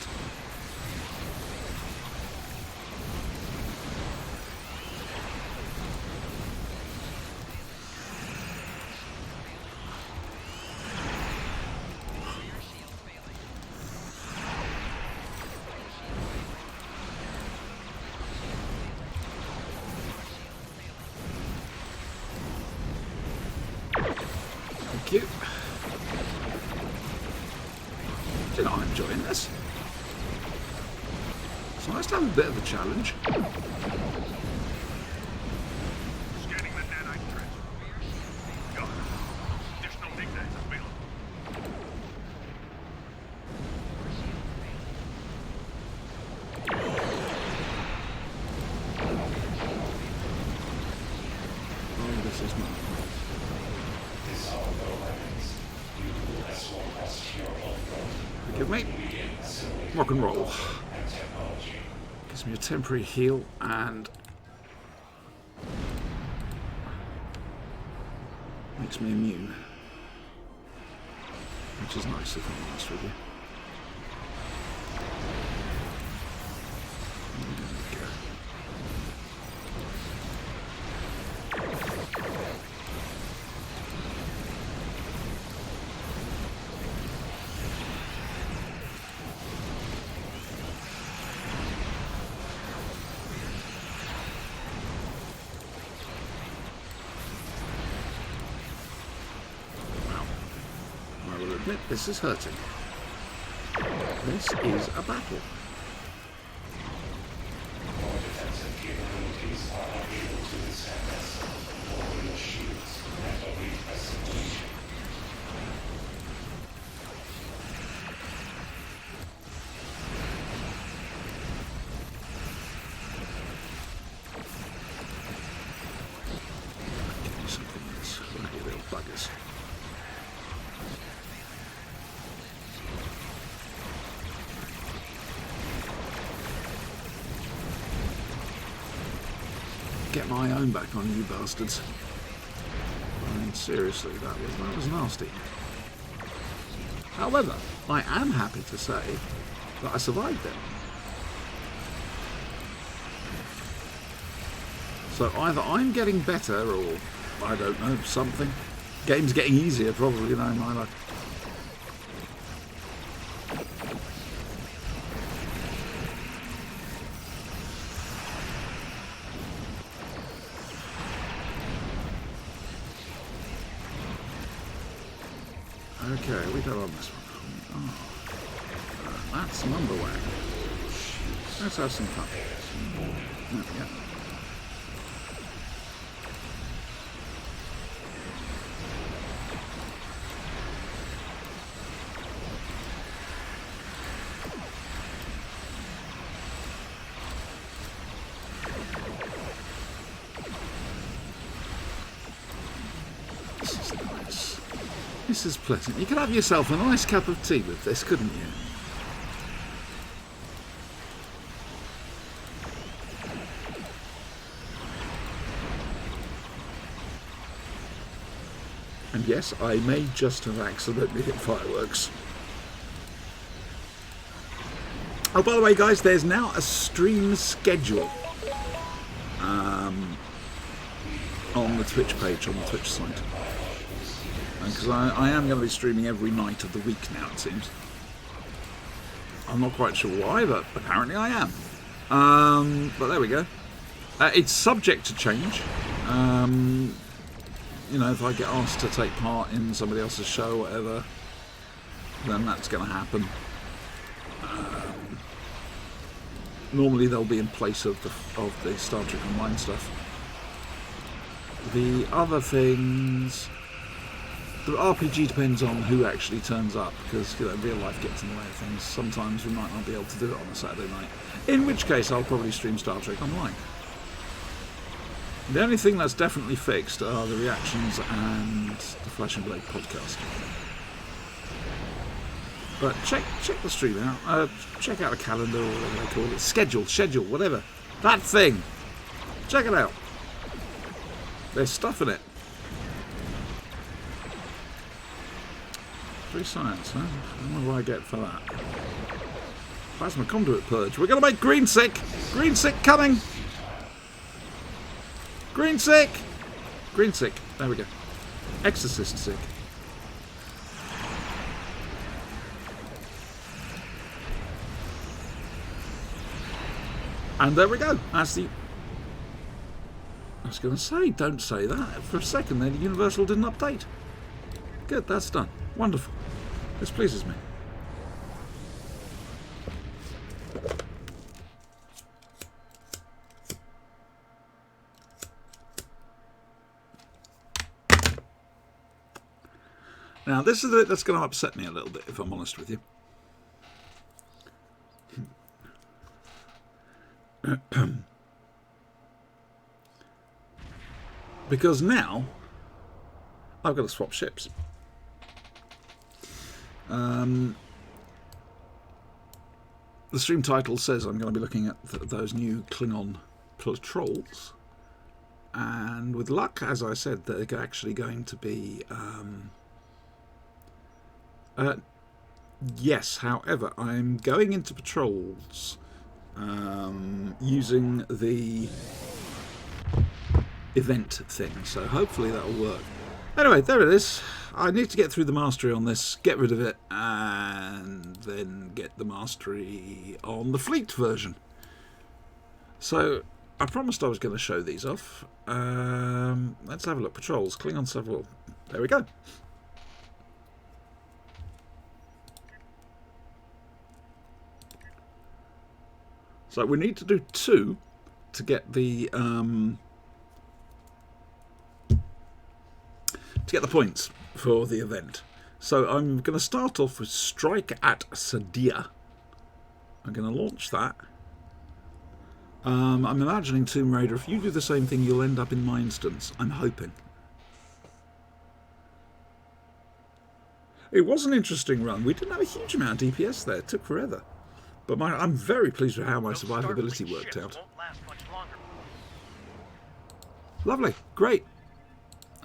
thank you. You know, I'm enjoying this. It's nice to have a bit of a challenge.
Scanning the nanite transformer. Got it. Additional ignites available.
Oh, this is not. Forgive me. Rock and roll. Gives me a temporary heal and makes me immune, which is nice if I'm honest with you. There we go. I will admit this is hurting. This is a battle. Give me something else. Bloody little buggers. Get my own back on you bastards. I mean, seriously, that was nasty. However, I am happy to say that I survived it. So either I'm getting better or, I don't know, something. Game's getting easier, probably, you know, my luck. Okay, we go on this one. Oh, that's number one. Let's have some fun. Yeah. This is nice. This is pleasant. You could have yourself a nice cup of tea with this, couldn't you? And yes, I may just have accidentally hit fireworks. Oh, by the way, guys, there's now a stream schedule on the Twitch page, on the Twitch site. Because I am going to be streaming every night of the week now, it seems. I'm not quite sure why, but apparently I am. But there we go. It's subject to change. You know, if I get asked to take part in somebody else's show or whatever, then that's going to happen. Normally they'll be in place of the Star Trek Online stuff. The other things... The RPG depends on who actually turns up, because you know, real life gets in the way of things. Sometimes we might not be able to do it on a Saturday night. In which case I'll probably stream Star Trek Online. The only thing that's definitely fixed are the reactions and the Flash and Blade podcast. But check the stream out. Check out the calendar or whatever they call it. Schedule, whatever. That thing. Check it out. There's stuff in it. Free science, huh? I don't know what I get for that. Plasma conduit purge. We're going to make green sick. Green sick coming. Green sick. Green sick. There we go. Exorcist sick. And there we go. That's the... I was going to say, don't say that. For a second then, the Universal didn't update. Good, that's done. Wonderful. This pleases me. Now, this is the bit that's going to upset me a little bit, if I'm honest with you. Because now I've got to swap ships. The stream title says I'm going to be looking at those new Klingon patrols, and with luck, as I said, they're actually going to be yes. However, I'm going into patrols using the event thing, so hopefully that'll work. Anyway, there it is. I need to get through the mastery on this, get rid of it, and then get the mastery on the fleet version. So, I promised I was going to show these off. Let's have a look. Patrols, Klingon several. There we go. So we need to do 2 to get the points for the event. So I'm going to start off with Strike at Sadia. I'm going to launch that. I'm imagining Tomb Raider. If you do the same thing, you'll end up in my instance. I'm hoping. It was an interesting run. We didn't have a huge amount of DPS there. It took forever. But I'm very pleased with how my survivability worked out. Lovely. Great.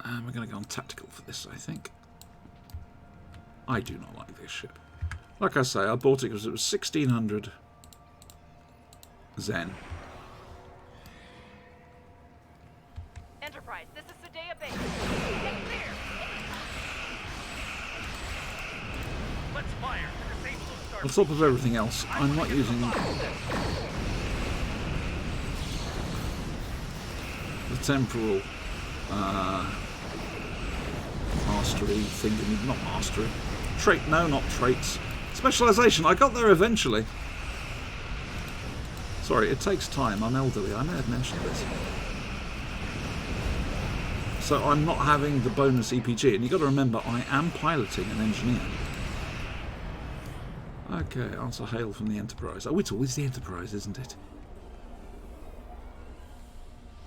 We're going to go on tactical for this, I think. I do not like this ship. Like I say, I bought it because it was 1600 Zen.
Enterprise, this is Sadea Base. Get clear.
Let's fire to disable the Star
On top of everything else, I'm not using the temporal mastery thing. Not mastery. Trait, no, not traits. Specialization. I got there eventually. Sorry, it takes time. I'm elderly. I may have mentioned this. So I'm not having the bonus EPG. And you've got to remember, I am piloting an engineer. Okay, answer hail from the Enterprise. Oh, it's always the Enterprise, isn't it?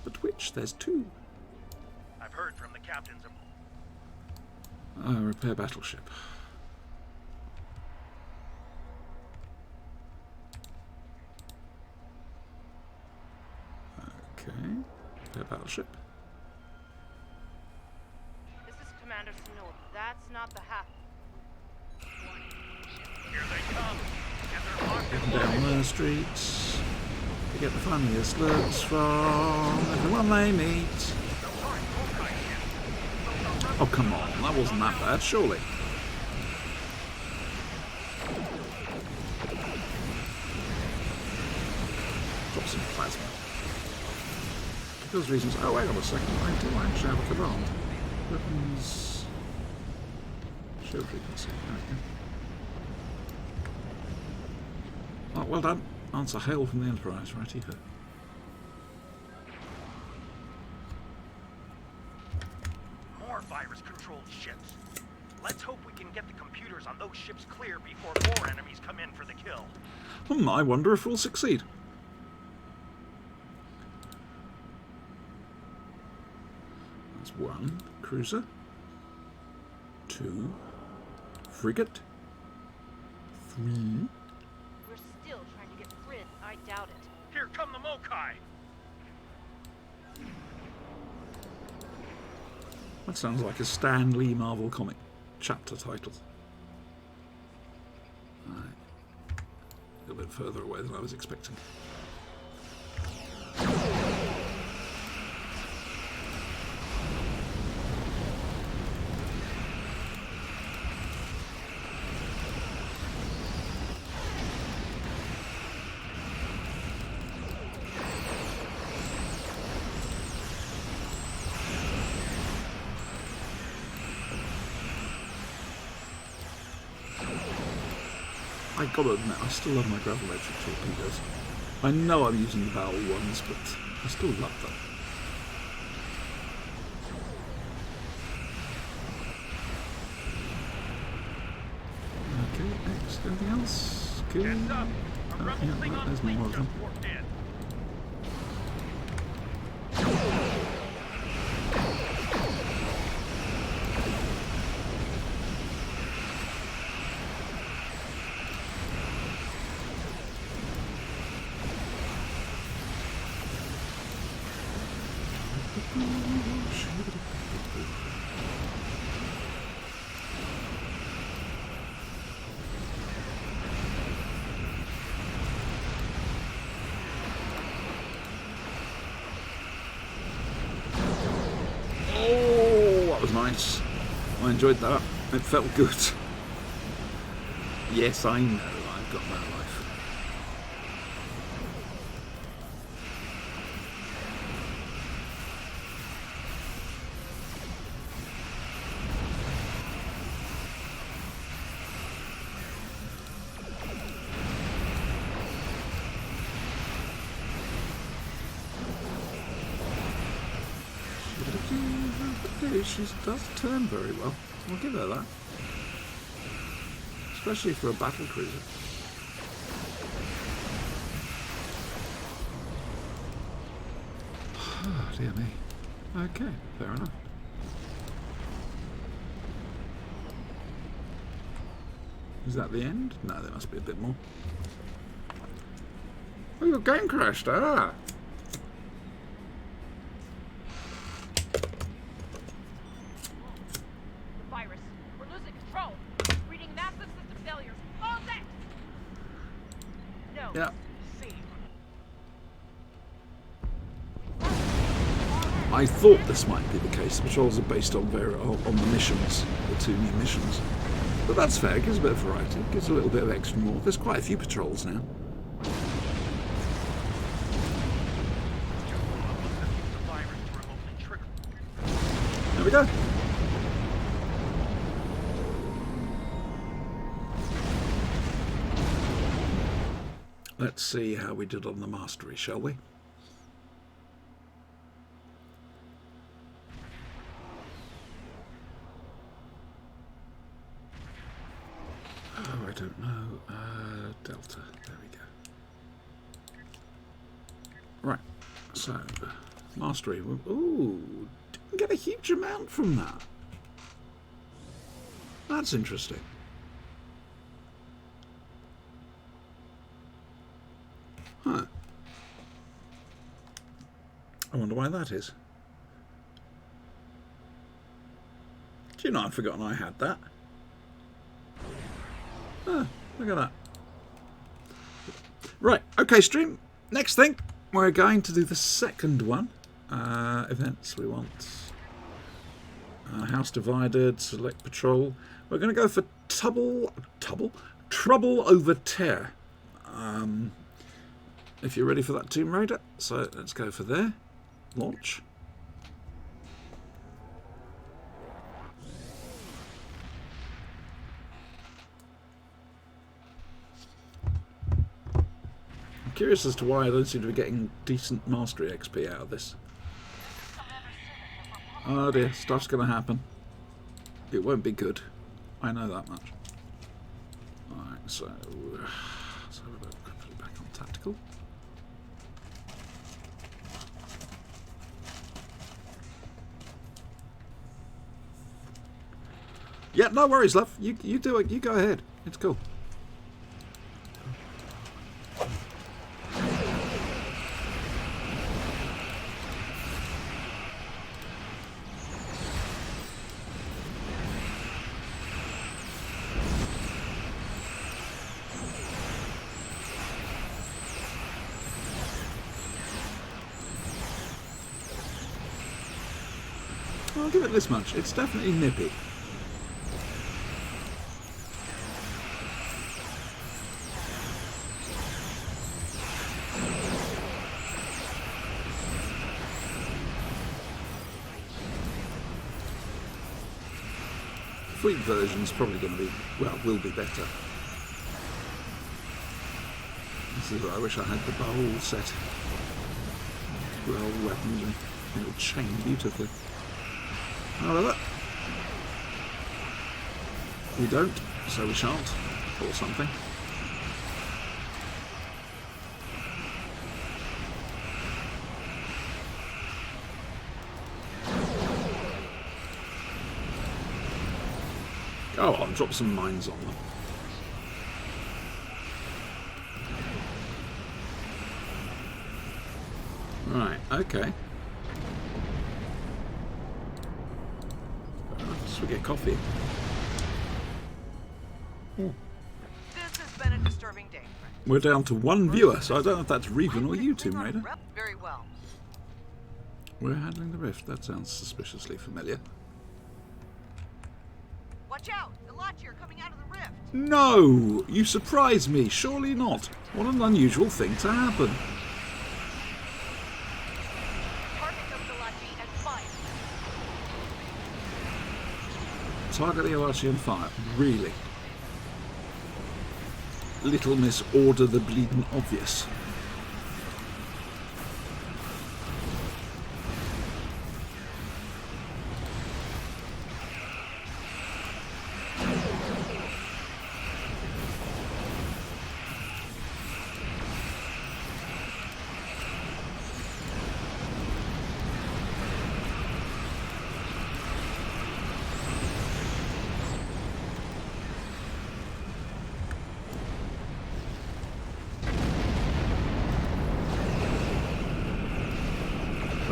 But which? There's 2.
I've heard from the captains of...
Repair battleship. Okay. Repair battleship.
This is Commander Snow. That's not the half.
Here they come. And they're locked
Getting down the streets. They get the funniest looks from everyone they meet. Oh, come on. That wasn't that bad, surely. those reasons. Oh, hang on a second. I do actually have a command. Weapons. Shield frequency. Oh, well done. Answer hail from the Enterprise. Righty ho.
More virus-controlled ships. Let's hope we can get the computers on those ships clear before more enemies come in for the kill.
I wonder if we'll succeed. That's 1 cruiser, 2 frigate, 3.
We're still trying to get rid. I doubt it.
Here come the Mokai!
That sounds like a Stan Lee Marvel comic chapter title. Right. A little bit further away than I was expecting. I gotta admit, I still love my gravimetric torpedoes. I know I'm using the barrel ones, but I still love them. Okay, next, anything else? Cool.
Heads up! A rebel
Yeah,
Klingon
there's
fleet
more of them.
just warped in.
Oh, that was nice. I enjoyed that. It felt good. Yes, I know. I've got no life. She does turn very well. I'll give her that. Especially for a battle cruiser. Oh, dear me. Okay, fair enough. Is that the end? No, there must be a bit more. Oh, your game crashed. Ah!
Virus. We're losing control. Reading massive system failures. All set. No.
Yeah.
See.
I thought this might be the case. The patrols are based on on the missions, the 2 new missions. But that's fair, it gives a bit of variety, it gives a little bit of extra more. There's quite a few patrols now.
The virus to remotely trickle.
There we go. Let's see how we did on the mastery, shall we? Oh, I don't know. Delta. There we go. Right. So, mastery. Ooh, didn't get a huge amount from that. That's interesting. Huh. I wonder why that is. Do you know, I've forgotten I had that. Ah, look at that. Right, okay, stream. Next thing, we're going to do the second one. Events, we want House Divided, Select Patrol. We're going to go for Trouble Over Terre. If you're ready for that, Tomb Raider. So let's go for there. launch. I'm curious as to why I don't seem to be getting decent mastery XP out of this. Oh dear, stuff's going to happen. It won't be good. I know that much. Alright, so let's have a look. Put it back on tactical. Yeah, no worries, love. You do it. You go ahead. It's cool. I'll give it this much. It's definitely nippy. Fleet version's probably going to be, well, will be better. This is where I wish I had the whole set. With all weapons and it would chain beautifully. However, we don't, so we shan't, or something. Go on, drop some mines on them. Right, okay. So we get coffee.
This has been a disturbing day, friend.
We're down to one viewer, so I don't know if that's Regan or you, Tomb Raider.
Very well.
We're handling the rift. That sounds suspiciously familiar.
Watch out! The Lodge are coming out of the rift.
No! You surprise me. Surely not. What an unusual thing to happen.
Target the Lodge and fire.
Target the Elachi and fire. Really? Little Miss Order the Bleeding Obvious.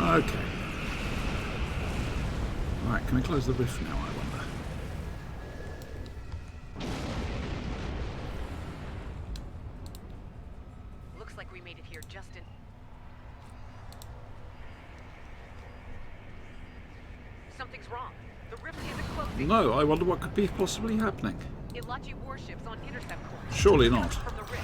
Okay. Right, can we close the rift now, I wonder?
Looks like we made it here just in... Something's wrong. The rift isn't closing.
No, I wonder what could be possibly happening.
Ilachi warships on intercept course.
Surely not.
From the rift.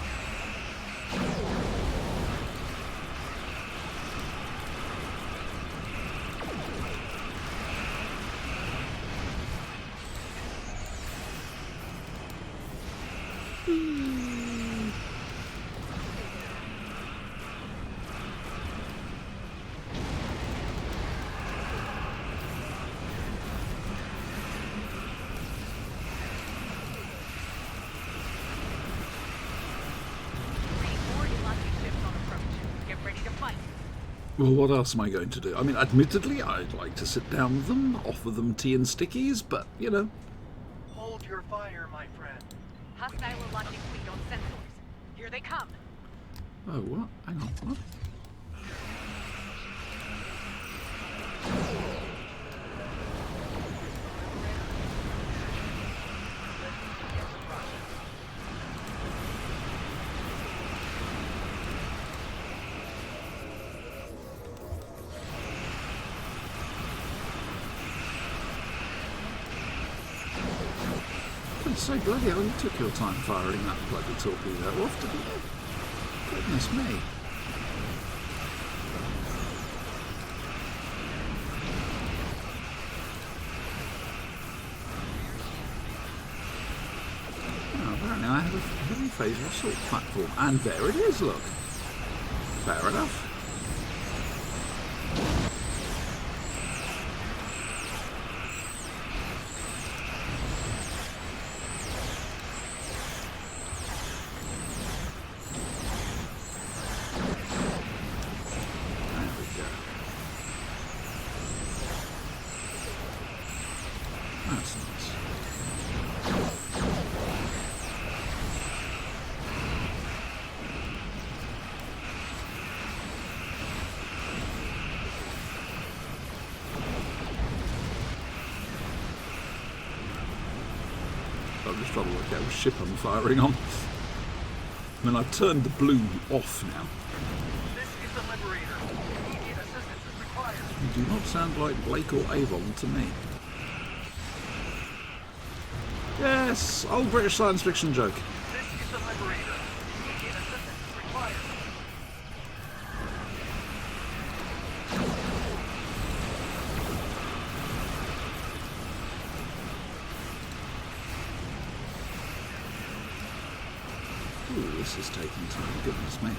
Well, what else am I going to do? I mean, admittedly, I'd like to sit down with them, offer them tea and stickies, but, you know.
Hold your fire, my friend.
Hostile Ilachi fleet on sensors. Here they come.
Oh, what? Hang on, what? So bloody hell, you took your time firing that bloody torpedo off, didn't you? Goodness me. phaser assault platform. And there it is, look. Fair enough. There we go. That's nice. I'm just trying to work out which ship I'm firing on. I mean, I've turned the blue off now.
This is the Liberator. Immediate assistance is required.
You do not sound like Blake or Avon to me. Yes, old British science fiction joke.
This is the Liberator. Immediate assistance is required.
Ooh, this is taking time, goodness me.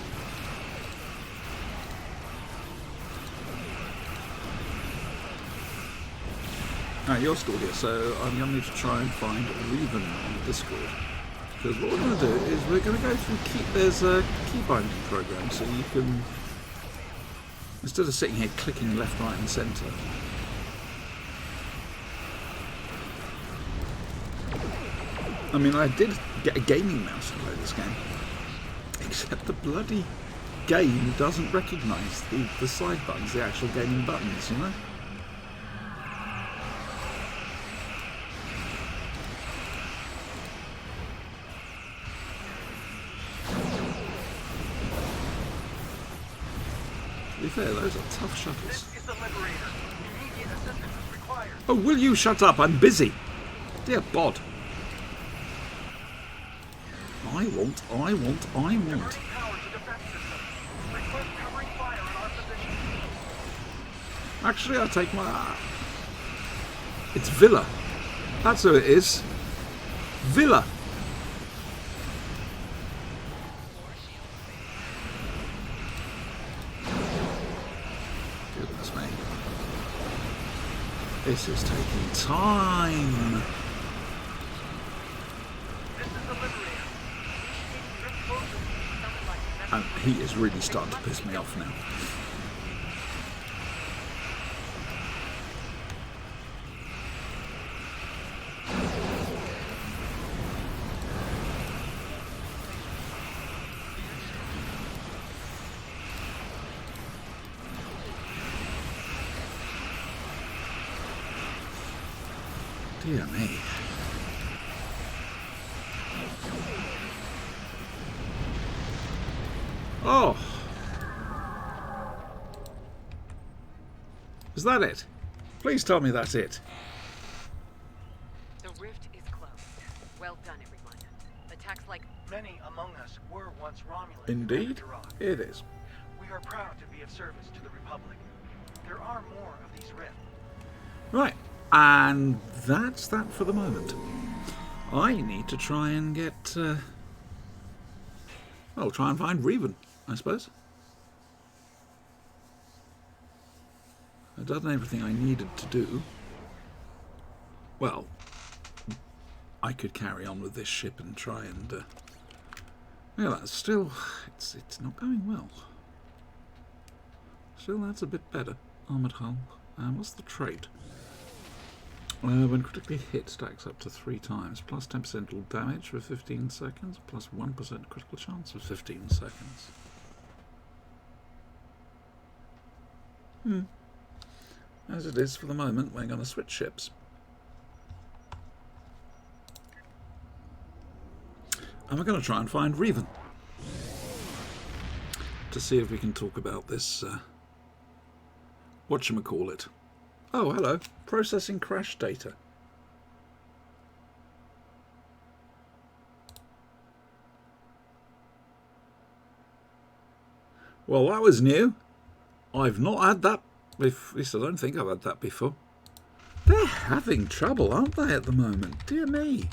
Alright, you're still here, so I'm going to need to try and find Reven on the Discord. Because what we're going to do is we're going to go through there's a key binding program, so you can, instead of sitting here clicking left, right and centre, I mean, I did get a gaming mouse to play this game, except the bloody game doesn't recognise the side buttons, the actual gaming buttons, you know? To be fair, those are tough shuttles.
This is the Liberator. Immediate assistance is required.
Oh, will you shut up? I'm busy. Dear bod. I want.
Diverting power to defense system. Request covering fire on our position.
Actually, I take my... It's Villa. That's who it is. Villa. Goodness me. This is taking time.
This is the Liberator. Initiating drift closure. Sounded like
And he is really starting to piss me off now. Dear me. Oh. Is that it? Please tell me that's it.
The rift is closed. Well done, everyone. Attacks like
many among us were once Romulans.
Indeed,
in
it is.
We are proud to be of service to the Republic. There are more of these rifts.
Right, and that's that for the moment. I need to try and get... well, try and find Reven, I suppose. I've done everything I needed to do. Well, I could carry on with this ship and try and... yeah, that's still... It's not going well. Still, that's a bit better. Armoured hull. What's the trait? When critically hit, stacks up to 3 times. Plus 10% all damage for 15 seconds. Plus 1% critical chance for 15 seconds. As it is for the moment, we're going to switch ships. And we're going to try and find Reven. To see if we can talk about this... whatchamacallit. Oh, hello. Processing crash data. Well, that was new. I've not had that before. At least I don't think I've had that before. They're having trouble, aren't they, at the moment? Dear me.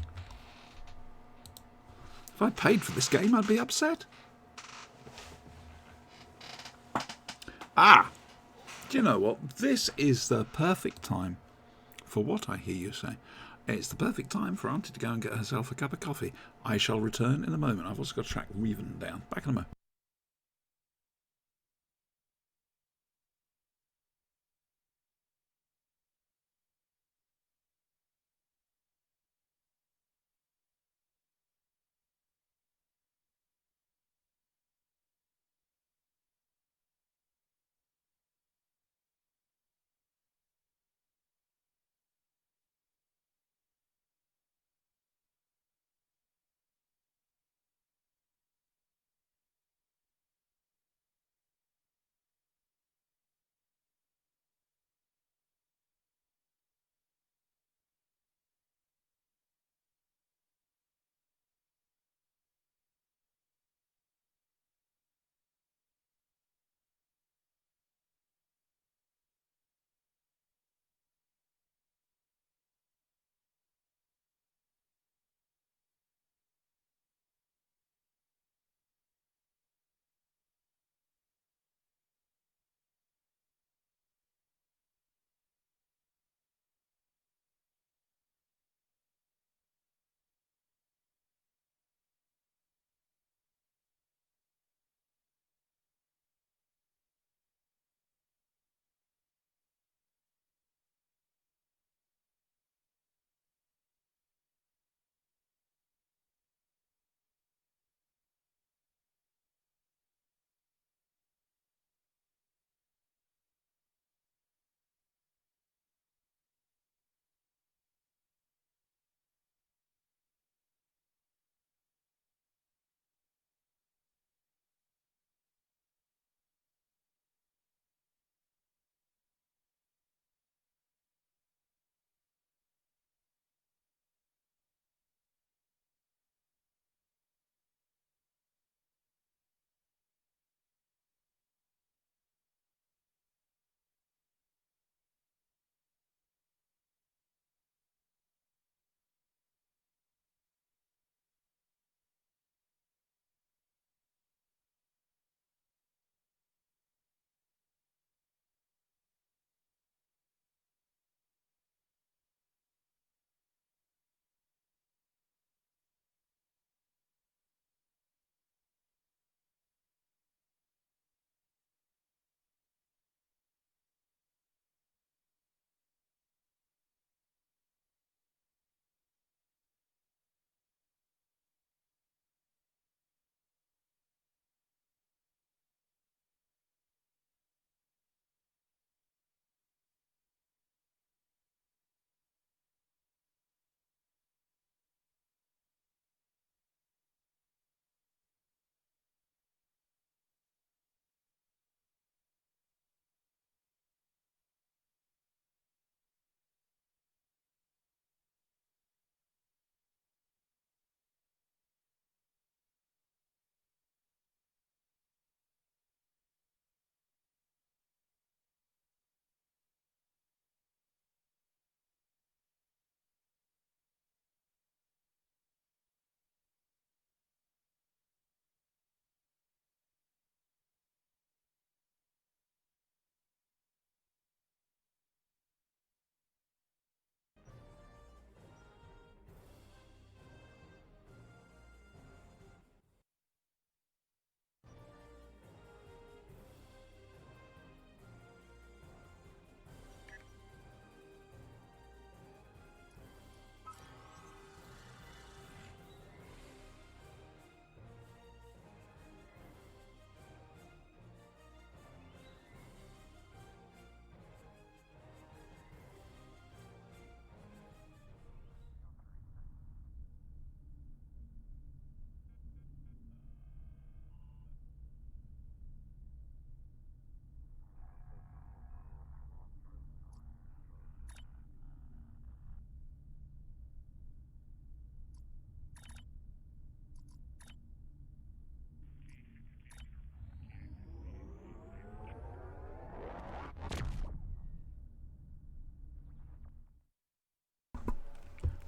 If I paid for this game, I'd be upset. Ah! Do you know what? This is the perfect time for what I hear you say. It's the perfect time for Auntie to go and get herself a cup of coffee. I shall return in a moment. I've also got to track Reven down. Back in a moment.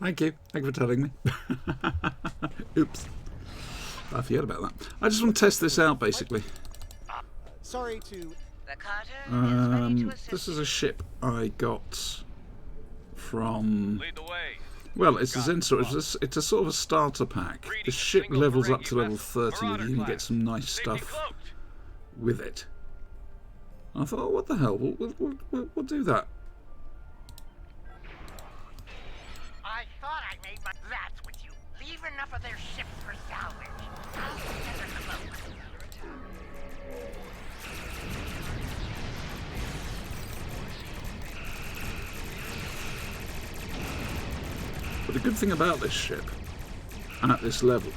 Thank you. Thank you for telling me. Oops. I forget about that. I just want to test this out, basically.
Sorry to...
The Carter is ready to assist.
This is a ship I got from...
Lead the way.
Well, it's a Zensor. It's a sort of a starter pack. The ship levels up to level 30 with you and you get some nice stuff with it. I thought, oh, what the hell? We'll do that.
I thought I made my... That's with you. Leave enough of their ships for salvage. I'll gather cloaks.
But the good thing about this ship, at this level,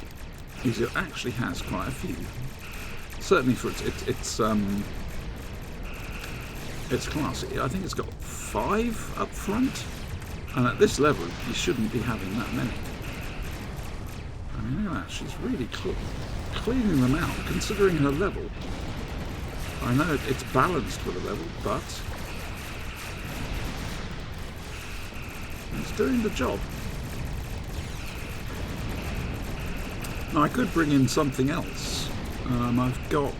is it actually has quite a few. Certainly for its class. I think it's got 5 up front, and at this level, you shouldn't be having that many. I mean, look at that. She's really cleaning them out, considering her level. I know it's balanced with a level, but it's doing the job. Now, I could bring in something else. I've got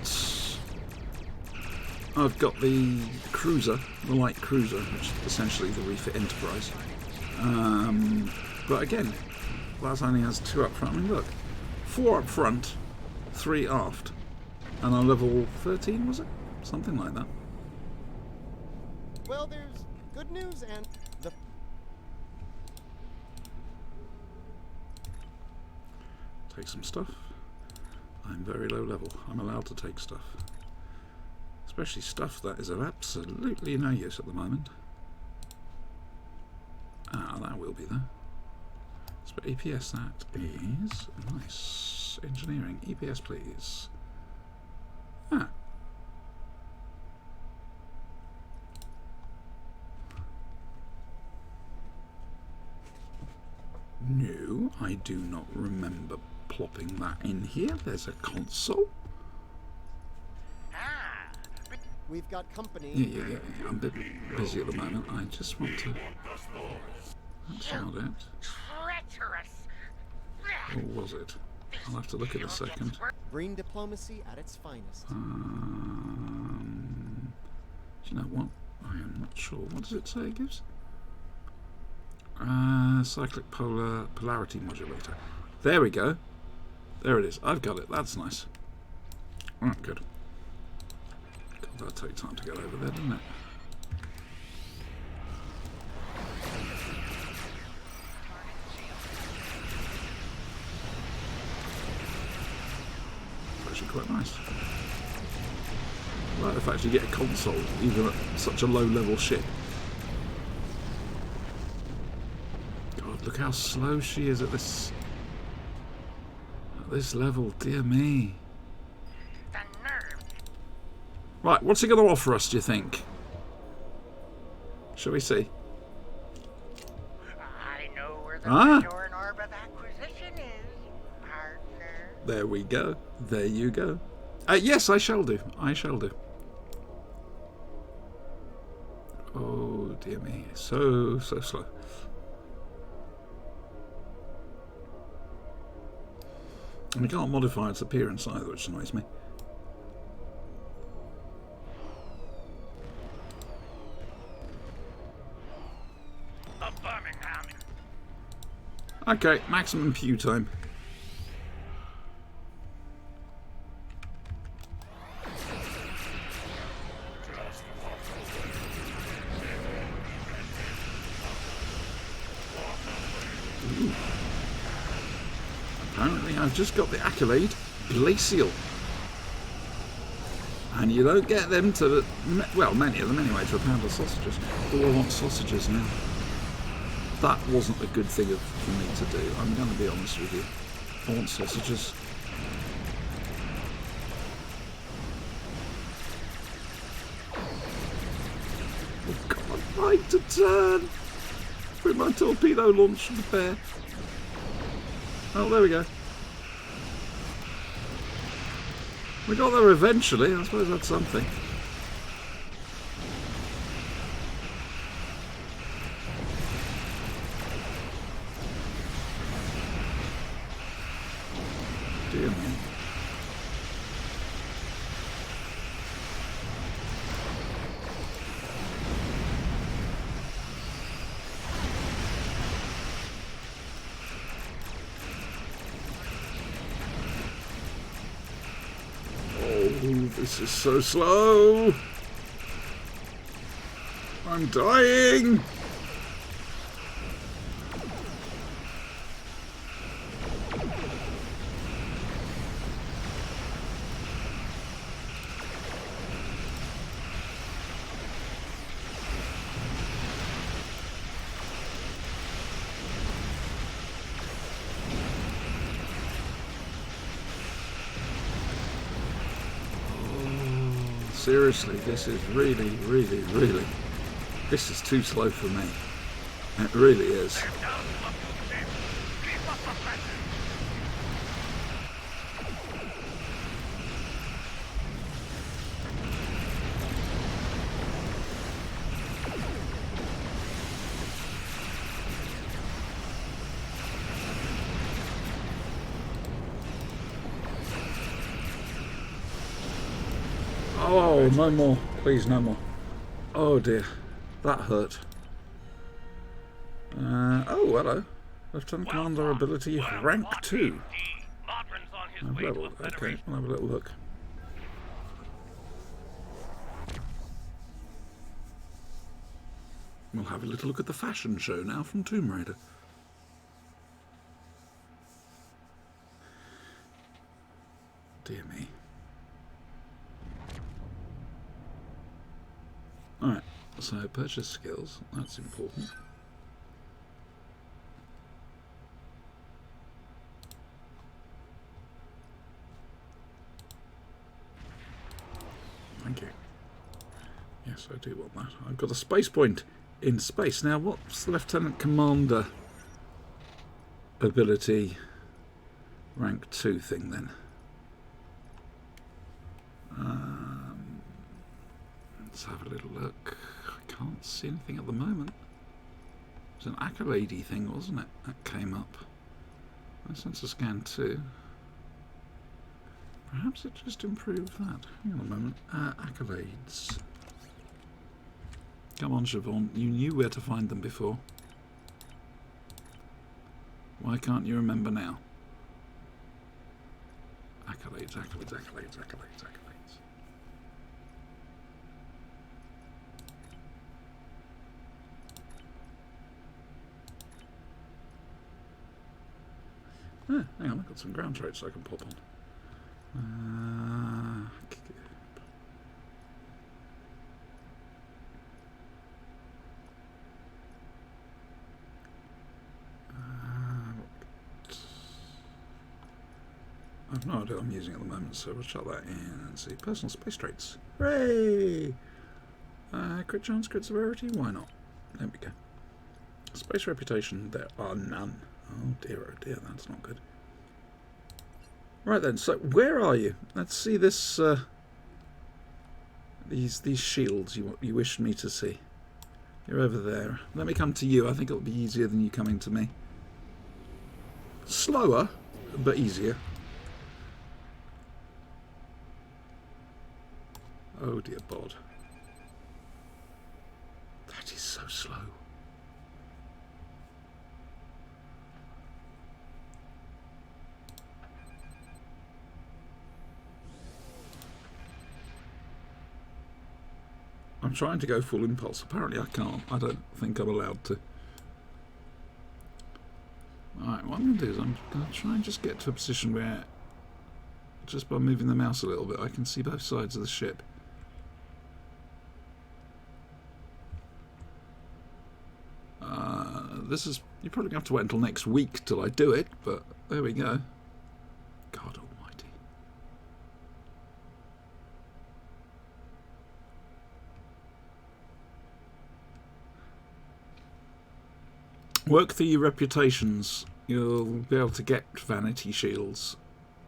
the cruiser, the light cruiser, which is essentially the refit Enterprise. But again, that only has 2 up front. I mean, look, 4 up front, 3 aft, and on level 13, was it? Something like that.
Well, there's good news and the...
Take some stuff. I'm very low level. I'm allowed to take stuff. Especially stuff that is of absolutely no use at the moment. Ah, that will be there. So EPS that is nice. Engineering. EPS please. Ah. No, I do not remember plopping that in here. There's a console.
We've got company.
Yeah. I'm a bit busy at the moment. I just want to... That's not it.
Treacherous.
Or was it? I'll have to look in a second.
Green diplomacy at its finest.
Do you know what? I am not sure. What does it say it gives? Cyclic polarity modulator. There we go. There it is. I've got it. That's nice. Alright, good. God, that'll take time to get over there, doesn't it? It's actually quite nice. I like the fact you get a console even at such a low level ship. God, look how slow she is at this level, dear me.
The nerve.
Right, what's he going to offer us, do you think? Shall we see?
I know where the
Ah.
Bajoran orb of acquisition is, partner.
There we go. There you go. Yes, I shall do. I shall do. Oh, dear me. So slow. And we can't modify its appearance either, which annoys me.
The Birmingham.
Okay, maximum pew time. Ooh. Apparently I've just got the accolade Glacial. And you don't get them to, well, many of them anyway, to a pound of sausages. Oh, I want sausages now. That wasn't a good thing for me to do. I'm going to be honest with you. I want sausages. Oh God, right to turn with my torpedo launch repair. Oh, there we go. We got there eventually. I suppose that's something. Dear me. This is so slow. I'm dying. Seriously, this is really, this is too slow for me. It really is. Oh, no more. Please, no more. Oh dear. That hurt. Oh, hello. Lieutenant Commander ability rank 2. Level. Okay, I'll have a little look. We'll have a little look at the fashion show now from Tomb Raider. Dear me. Alright, so purchase skills, that's important. Thank you. Yes, I do want that. I've got a space point in space. Now, what's the Lieutenant Commander ability rank 2 thing then? Let's have a little look. I can't see anything at the moment. It was an accolade thing, wasn't it? That came up. Sensor scan 2. Perhaps it just improved that. Hang on a moment. Accolades. Come on, Siobhan. You knew where to find them before. Why can't you remember now? Accolades, accolades, accolades, accolades, accolades. Ah, hang on, I've got some ground traits I can pop on. I've no idea what I'm using at the moment, so we'll shut that in and see. Personal space traits. Hooray! Crit chance, crit severity, why not? There we go. Space reputation, there are none. Oh dear, that's not good. Right then, so where are you? Let's see this. These shields you wished me to see. You're over there. Let me come to you. I think it'll be easier than you coming to me. Slower, but easier. Oh dear bod. That is so slow. I'm trying to go full impulse. Apparently I can't. I don't think I'm allowed to. Alright, what I'm going to do is I'm going to try and just get to a position where, just by moving the mouse a little bit, I can see both sides of the ship. This is... You're probably going to have to wait until next week till I do it, but there we go. God almighty. Work through your reputations. You'll be able to get vanity shields.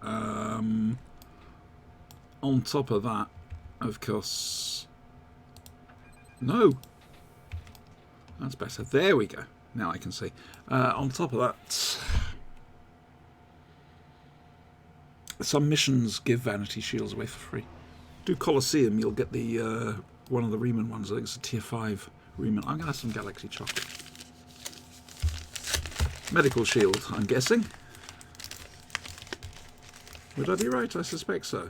On top of that, of course... No! That's better. There we go. Now I can see. On top of that, some missions give vanity shields away for free. Do Colosseum, you'll get the one of the Riemann ones. I think it's a tier 5 Riemann. I'm going to have some Galaxy chocolate. Medical shield, I'm guessing. Would I be right? I suspect so.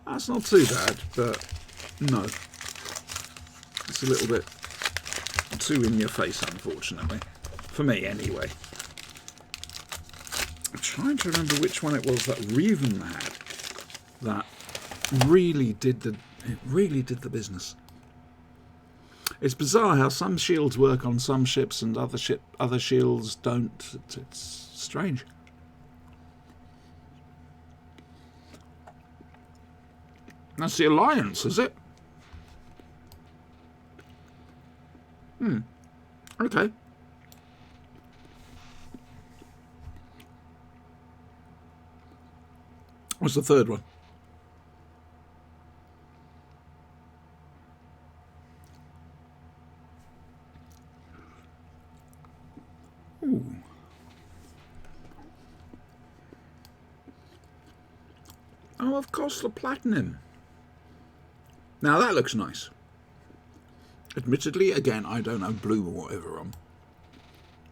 That's not too bad, but no. It's a little bit too in your face, unfortunately. For me, anyway. I'm trying to remember which one it was that Reven had that really did the business. It's bizarre how some shields work on some ships and other shields don't. It's strange. That's the Alliance, is it? Okay. What's the third one? Ooh. Oh, of course, the Platinum. Now that looks nice. Admittedly, again, I don't have blue or whatever on.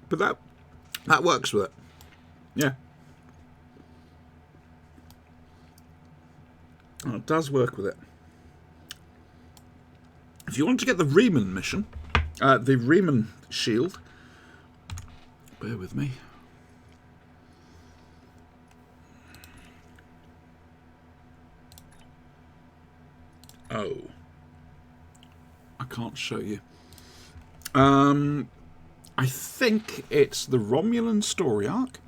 But that works with it. Yeah. Oh, it does work with it. If you want to get the Riemann mission, the Riemann shield, bear with me. Oh. I can't show you. I think it's the Romulan story arc,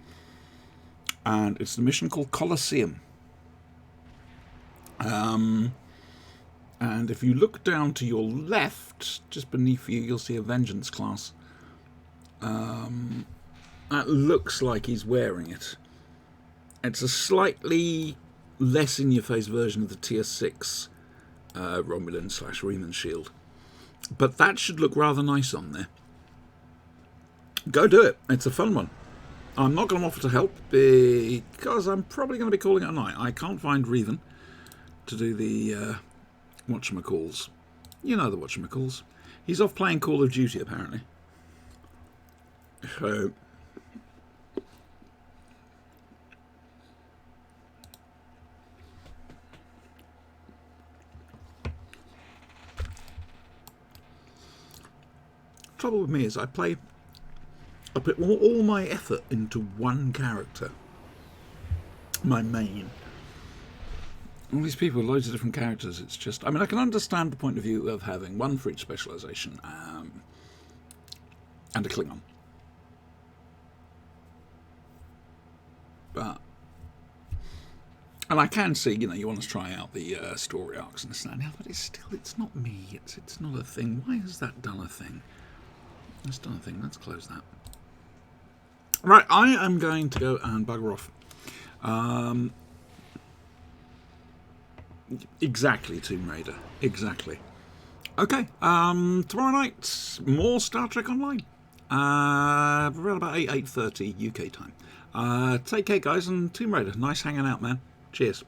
and it's the mission called Colosseum. And if you look down to your left, just beneath you, you'll see a Vengeance class. That looks like he's wearing it. It's a slightly less in-your-face version of the Tier 6 Romulan / Riemann shield. But that should look rather nice on there. Go do it. It's a fun one. I'm not going to offer to help because I'm probably going to be calling it a night. I can't find Reven to do the whatchamacalls. You know the whatchamacalls. He's off playing Call of Duty, apparently. So... trouble with me is I put all my effort into one character, my main. All these people with loads of different characters, it's just, I mean, I can understand the point of view of having one for each specialisation and a Klingon. But, and I can see, you know, you want to try out the story arcs and this and that, but it's not me, it's not a thing. Why has that done a thing? It's done a thing, let's close that. Right, I am going to go and bugger off. Exactly, Tomb Raider. Exactly. Okay, tomorrow night, more Star Trek Online. Around about 8:30 UK time. Take care, guys, and Tomb Raider. Nice hanging out, man. Cheers.